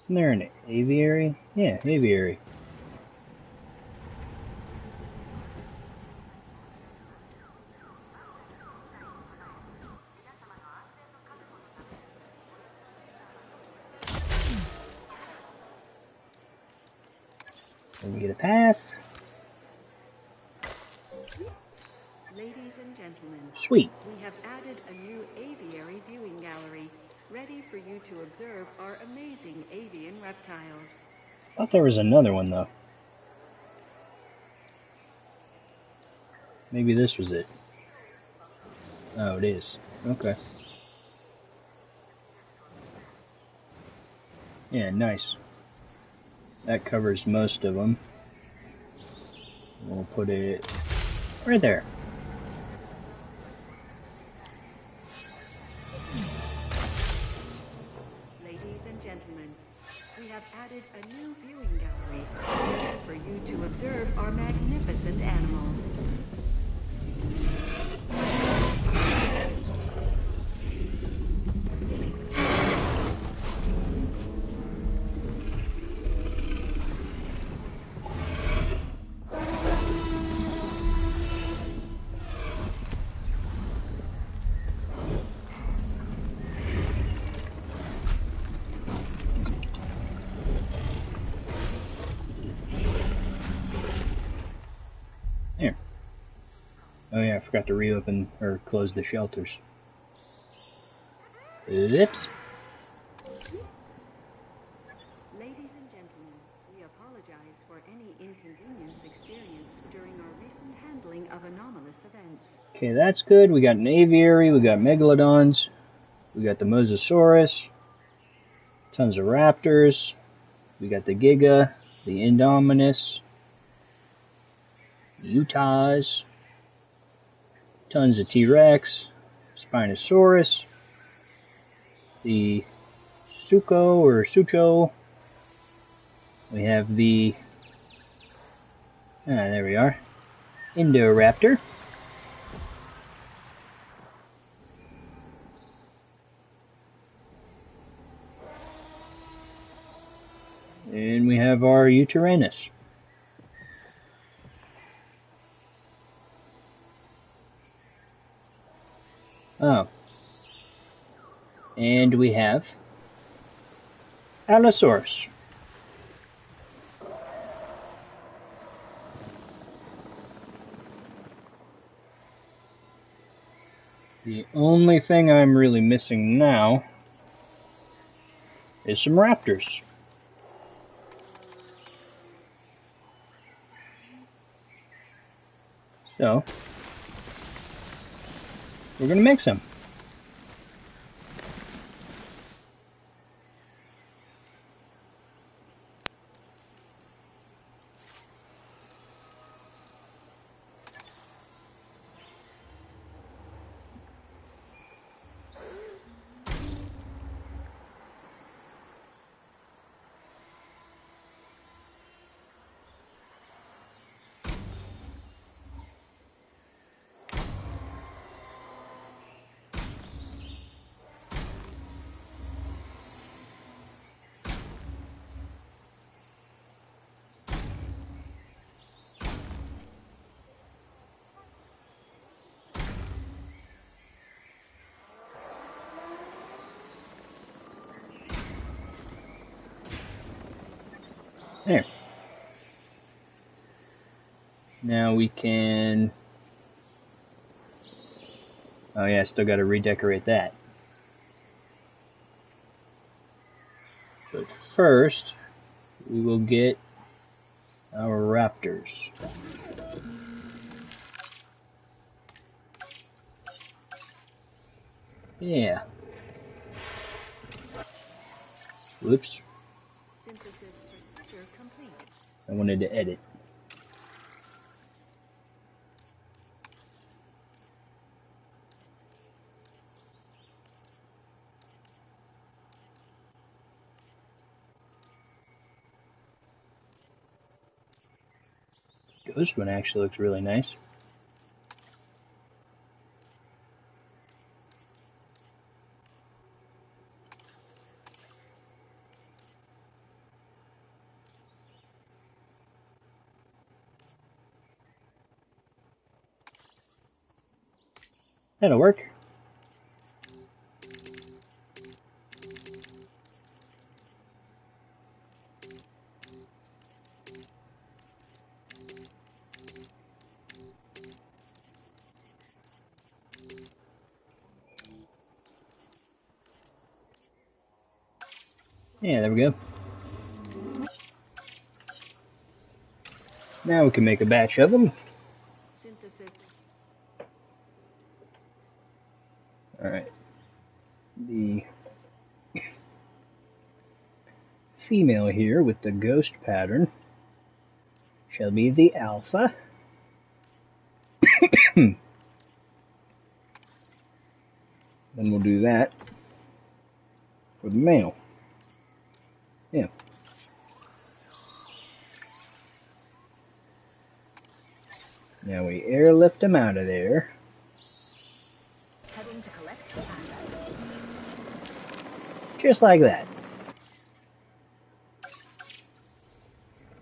Isn't there an aviary? Yeah, aviary. Let me get a path. Ladies and gentlemen, Sweet. we have added a new aviary viewing gallery, ready for you to observe our amazing avian reptiles. Thought there was another one though. Maybe this was it. Oh, it is. Okay. Yeah, nice. That covers most of them. We'll put it right there. Ladies and gentlemen, we have added a new viewing gallery, ready for you to observe our magnificent animals. There. Oh yeah, I forgot to reopen or close the shelters. Oops. Ladies and gentlemen, we apologize for any inconvenience experienced during our recent handling of anomalous events. Okay, that's good. We got an aviary, we got megalodons, we got the mosasaurus, tons of raptors, we got the giga, the indominus, Utahs, tons of T.Rex, Spinosaurus, the Sucho or Sucho. We have the, there we are, Indoraptor. And we have our Uteranus. Oh. And we have Allosaurus. The only thing I'm really missing now is some raptors. So, we're going to mix them. There. Now we can... Oh yeah, still got to redecorate that. But first, we will get our raptors. Yeah. Whoops. Synthesis procedure complete. I wanted to edit. Ghost one actually looks really nice. That'll work. Yeah, there we go. Now we can make a batch of them. Synthesis. Alright. The female here with the ghost pattern shall be the alpha. Then we'll do that for the male. Yeah. Now we airlift them out of there. Heading to collect the asset. Just like that.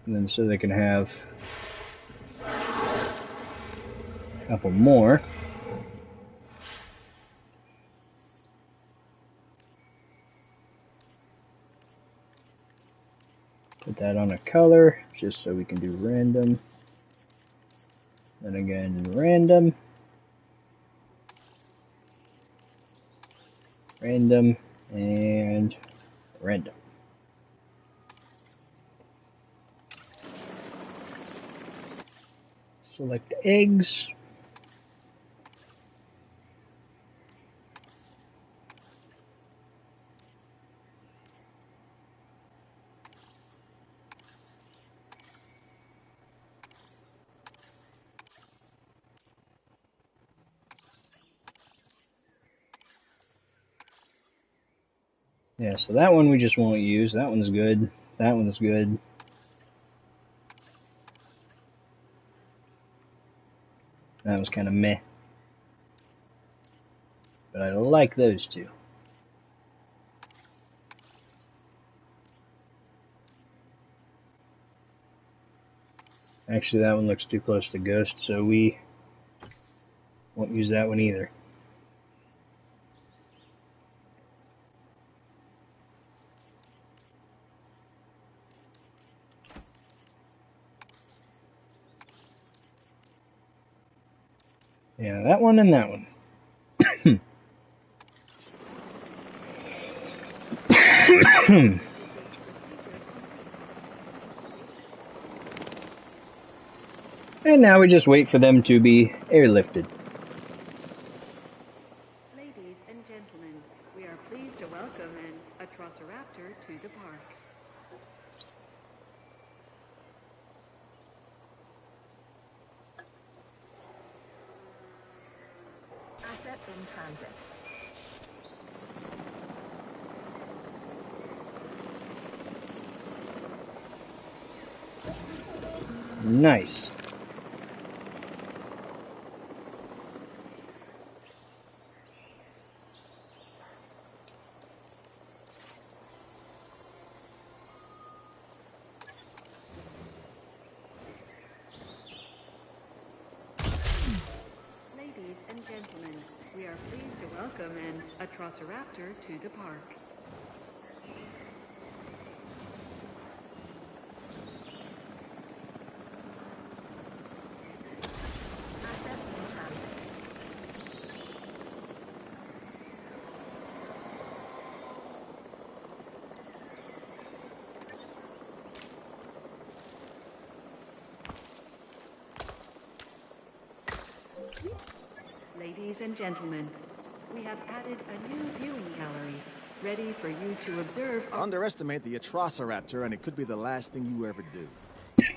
And then so they can have a couple more. Put that on a color, just so we can do random. Then again, random. Random, and random. Select eggs. Yeah, so that one we just won't use. That one's good. That one's good. That was kind of meh. But I like those two. Actually, that one looks too close to Ghost, so we won't use that one either. Yeah, that one and that one. And now we just wait for them to be airlifted. Ladies and gentlemen, we are pleased to welcome an Atrociraptor to the park. Asset in transit. Nice. Ladies and gentlemen, we are pleased to welcome an Atrociraptor to the park. Ladies and gentlemen, we have added a new viewing gallery, ready for you to observe our... Underestimate the Atrociraptor and it could be the last thing you ever do.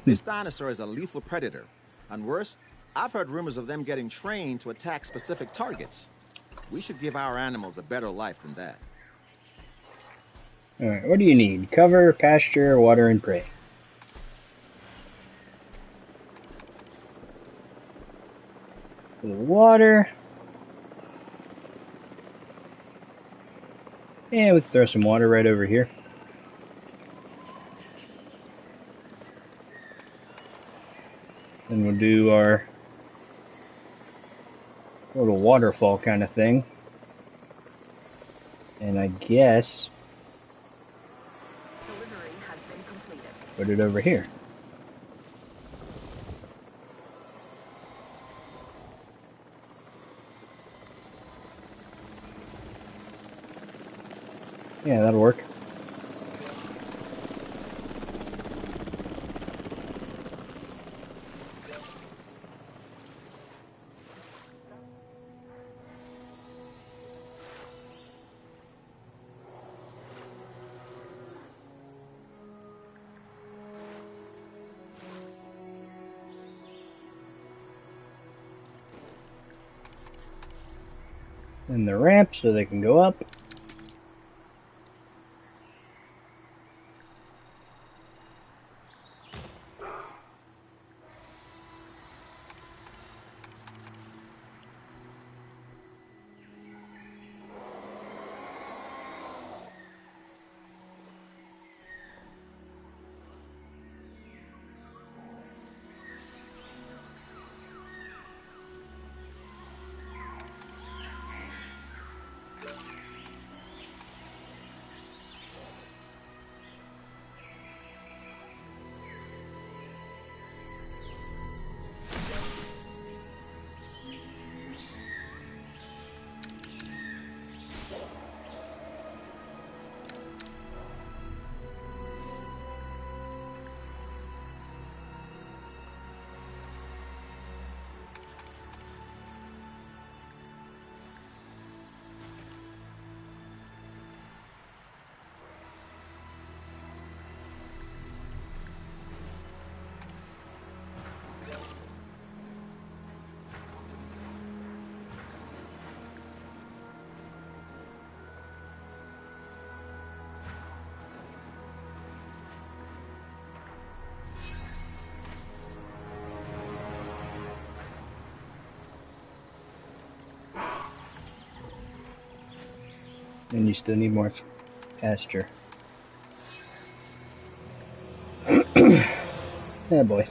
This dinosaur is a lethal predator. And worse, I've heard rumors of them getting trained to attack specific targets. We should give our animals a better life than that. Alright, what do you need? Cover, pasture, water, and prey. For the water. Yeah, we can throw some water right over here. Then we'll do our little waterfall kind of thing. And I guess Delivery has been completed. put it over here. Yeah, that'll work. And the ramp so they can go up. And you still need more pasture. Oh boy.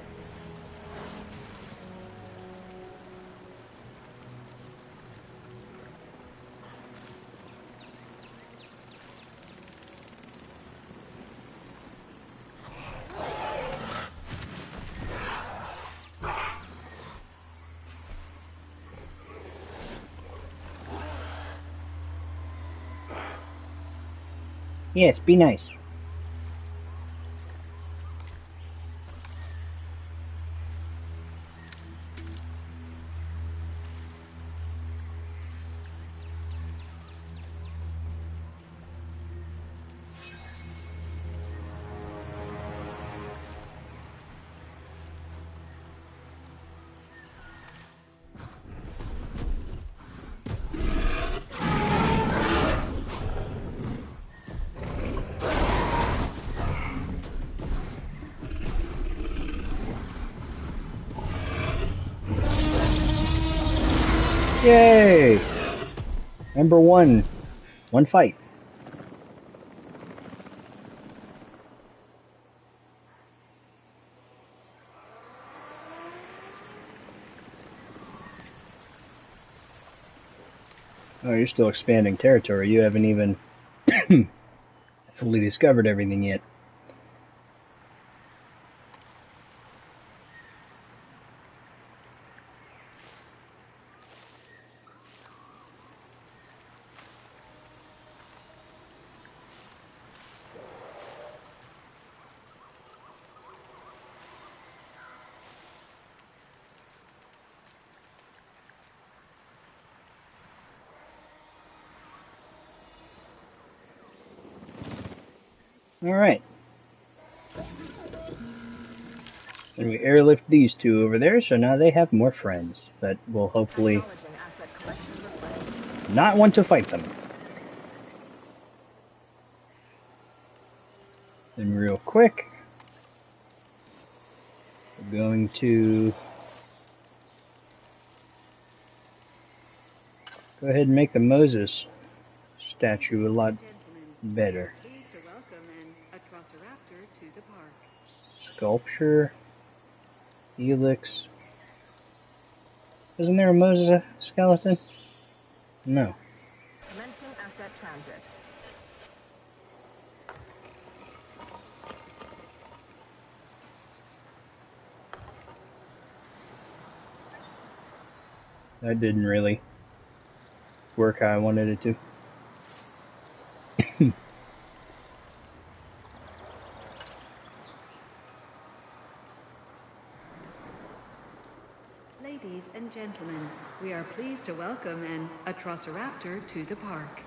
Yes, be nice. Yay! Number one. One fight. Oh, you're still expanding territory. You haven't even fully discovered everything yet. Alright. And we airlift these two over there, so now they have more friends that will hopefully Acknowledging asset collection request. not want to fight them. Then real quick, we're going to go ahead and make the Moses statue a lot better. Pleased to welcome an Atrociraptor to the park. Sculpture, helix. Isn't there a Moses skeleton? No. Commencing asset transit. That didn't really work how I wanted it to. Ladies and gentlemen, we are pleased to welcome an Atrociraptor to the park.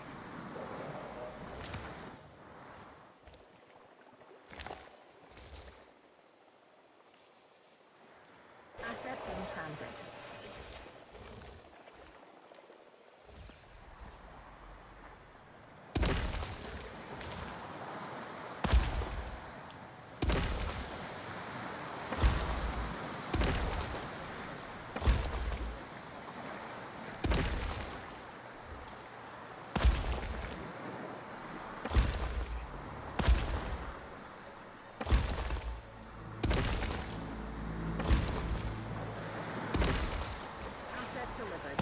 Asset in transit. Asset delivered.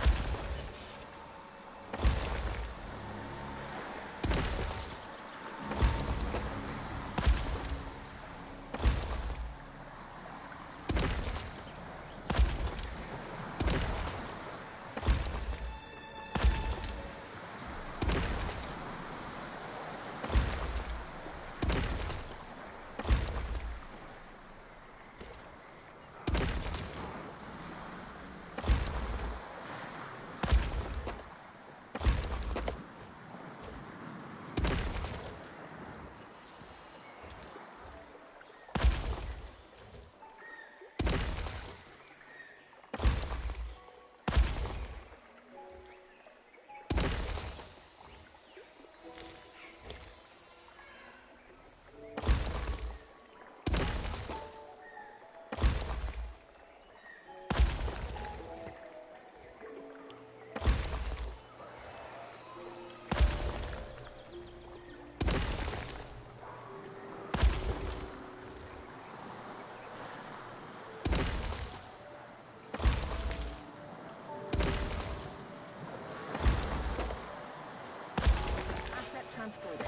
Asset transported.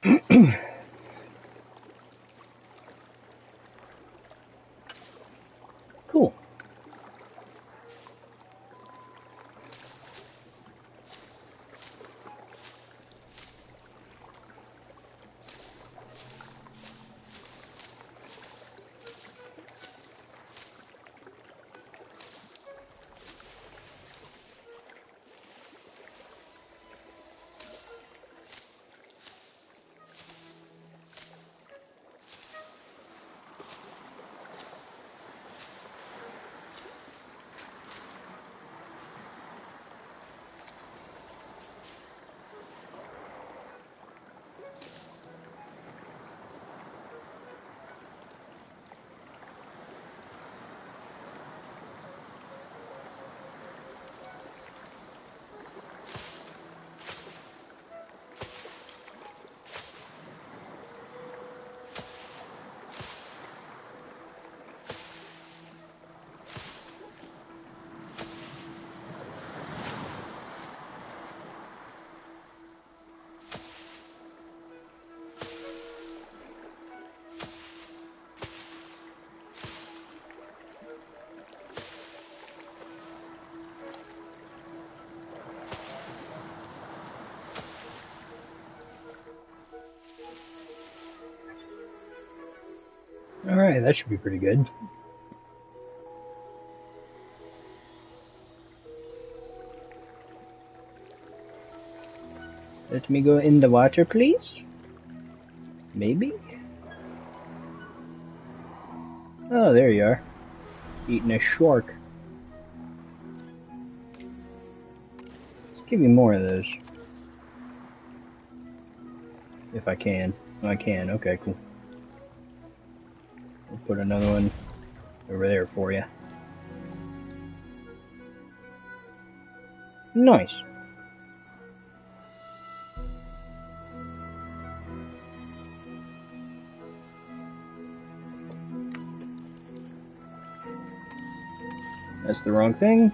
Cool. Alright, that should be pretty good. Let me go in the water, please. Maybe? Oh, there you are. Eating a shark. Let's give me more of those. If I can. Oh, I can. Okay, cool. We'll put another one over there for you. Nice. That's the wrong thing.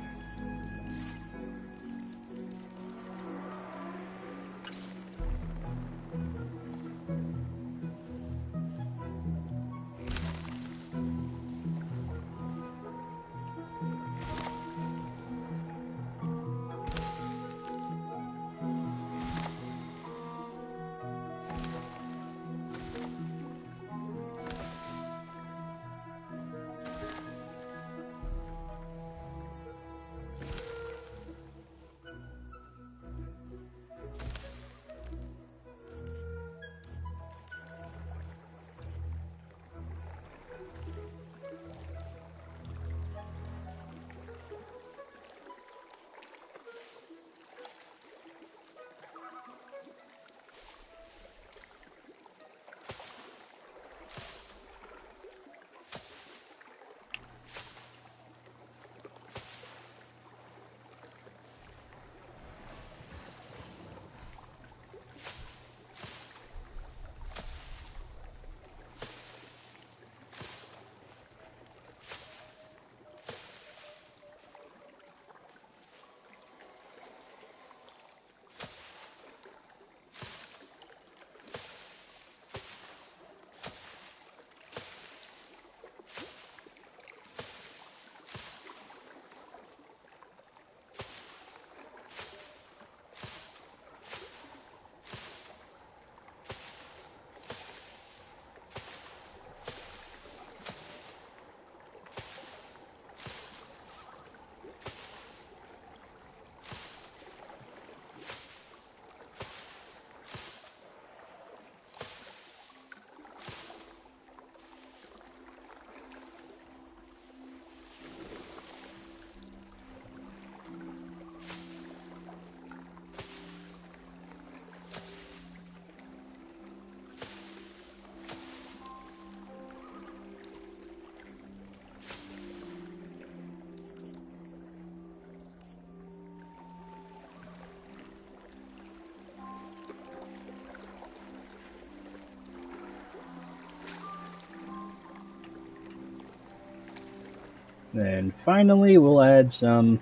And finally, we'll add some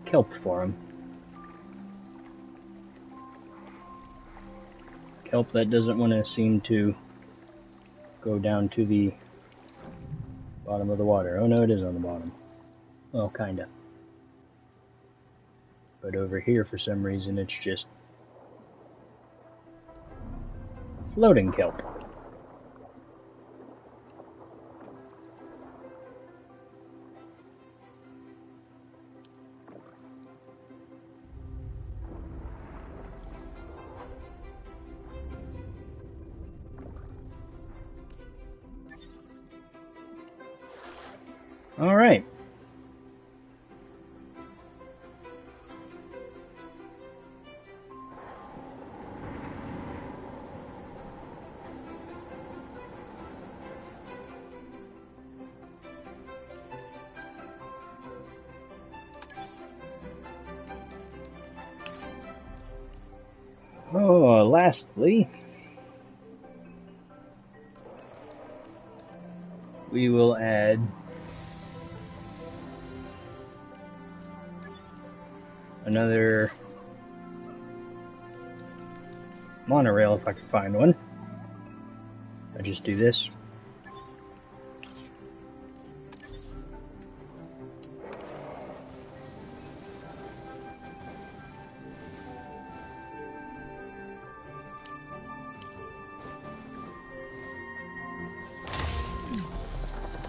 kelp for him. kelp that doesn't want to seem to go down to the bottom of the water. Oh no, it is on the bottom. Well, kinda. But over here, for some reason, it's just floating kelp. All right. Oh, lastly, we will add another monorail if I can find one. I just do this.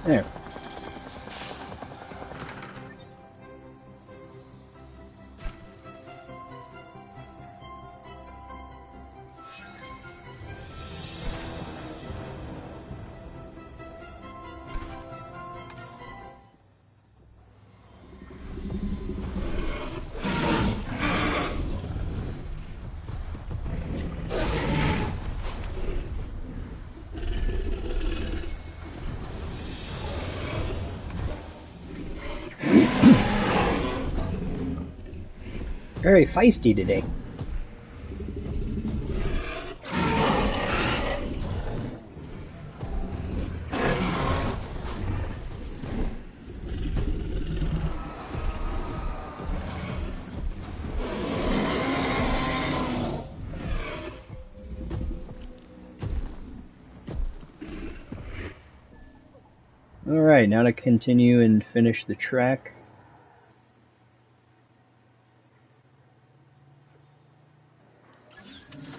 There. Very feisty today. Alright, now to continue and finish the track.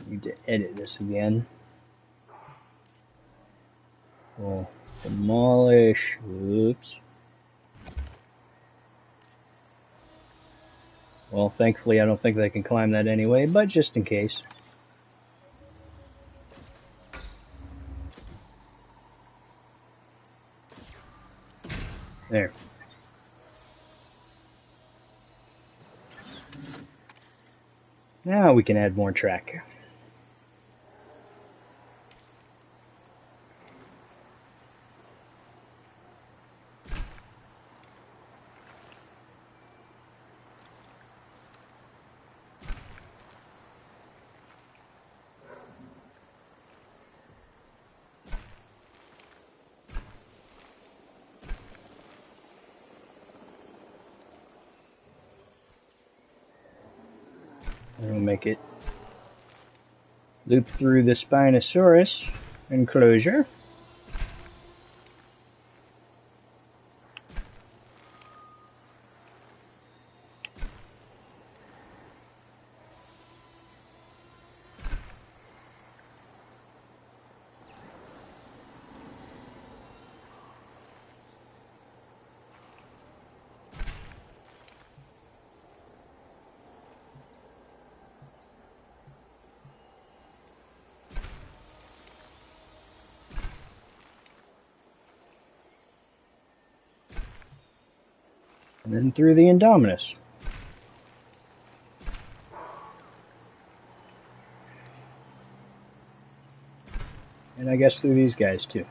Need to edit this again. We'll demolish. Oops. Well, thankfully I don't think they can climb that anyway, but just in case. There. Now we can add more track. And we'll make it loop through the Spinosaurus enclosure. And then through the Indominus. And I guess through these guys too.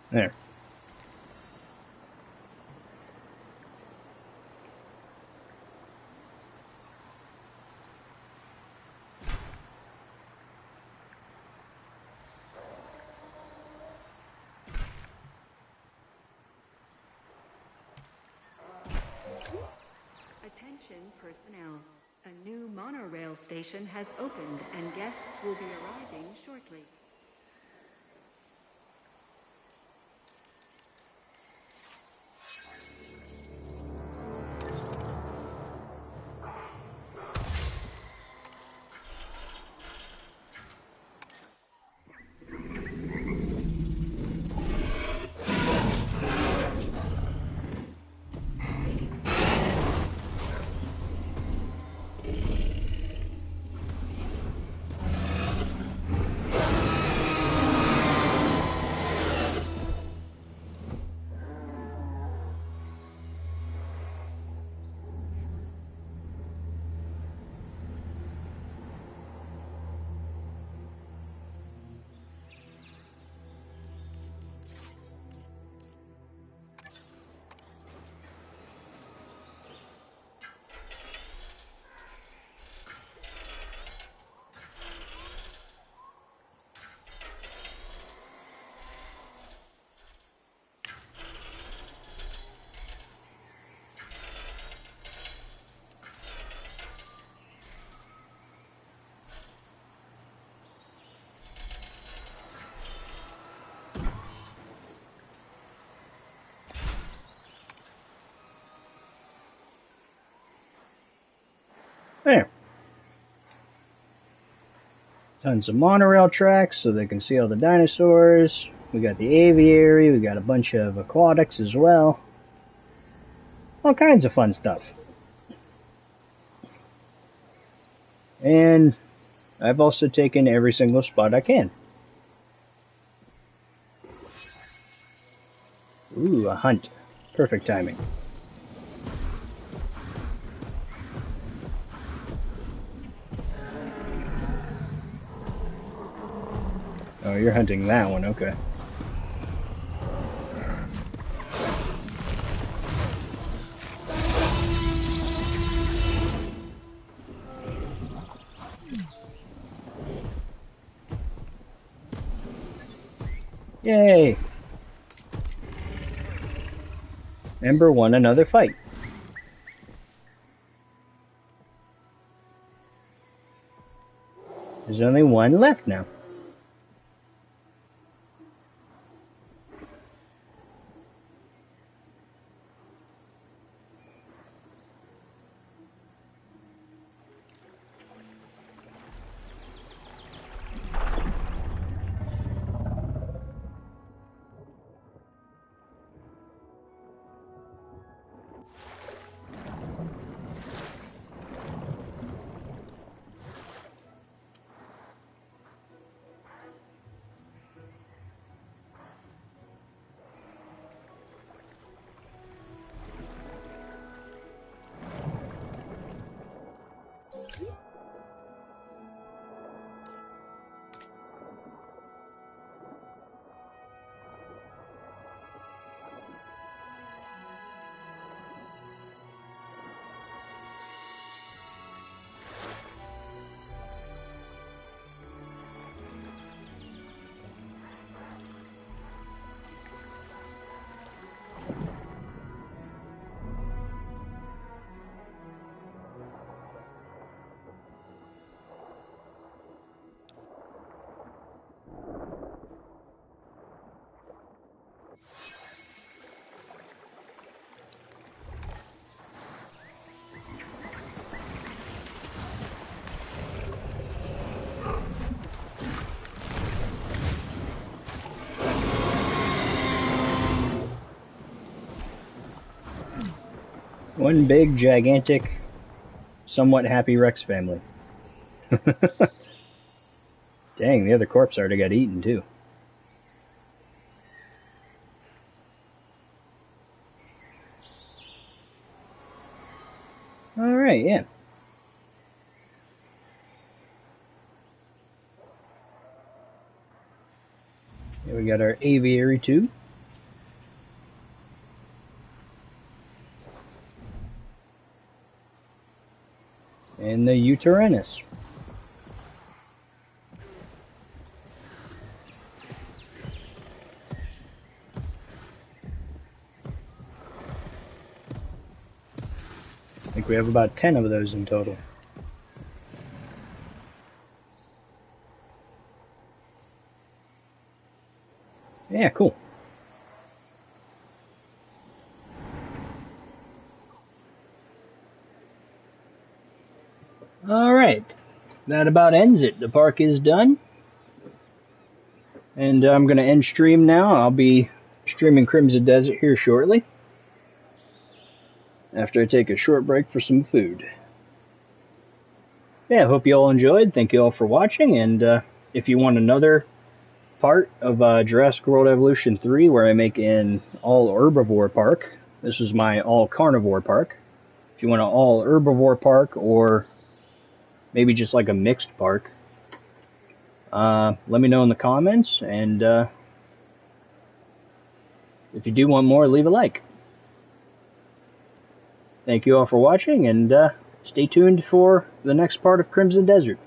There. Attention personnel. A new monorail station has opened and guests will be arriving shortly. There. Tons of monorail tracks so they can see all the dinosaurs. We got the aviary, we got a bunch of aquatics as well. All kinds of fun stuff. And I've also taken every single spot I can. Ooh, a hunt. Perfect timing. Oh, you're hunting that one, okay. Yay! Ember won another fight. There's only one left now. One big, gigantic, somewhat happy Rex family. Dang, the other corpse already got eaten too. Alright, yeah. Here we got our aviary too. and the Uterenus. I think we have about 10 of those in total. Yeah, cool. Alright, that about ends it. The park is done. And I'm going to end stream now. I'll be streaming Crimson Desert here shortly, after I take a short break for some food. Yeah, I hope you all enjoyed. Thank you all for watching, and if you want another part of Jurassic World Evolution 3 where I make an all herbivore park, this is my all carnivore park. If you want an all herbivore park, or maybe just like a mixed park, let me know in the comments, and if you do want more, leave a like. Thank you all for watching, and stay tuned for the next part of Crimson Desert.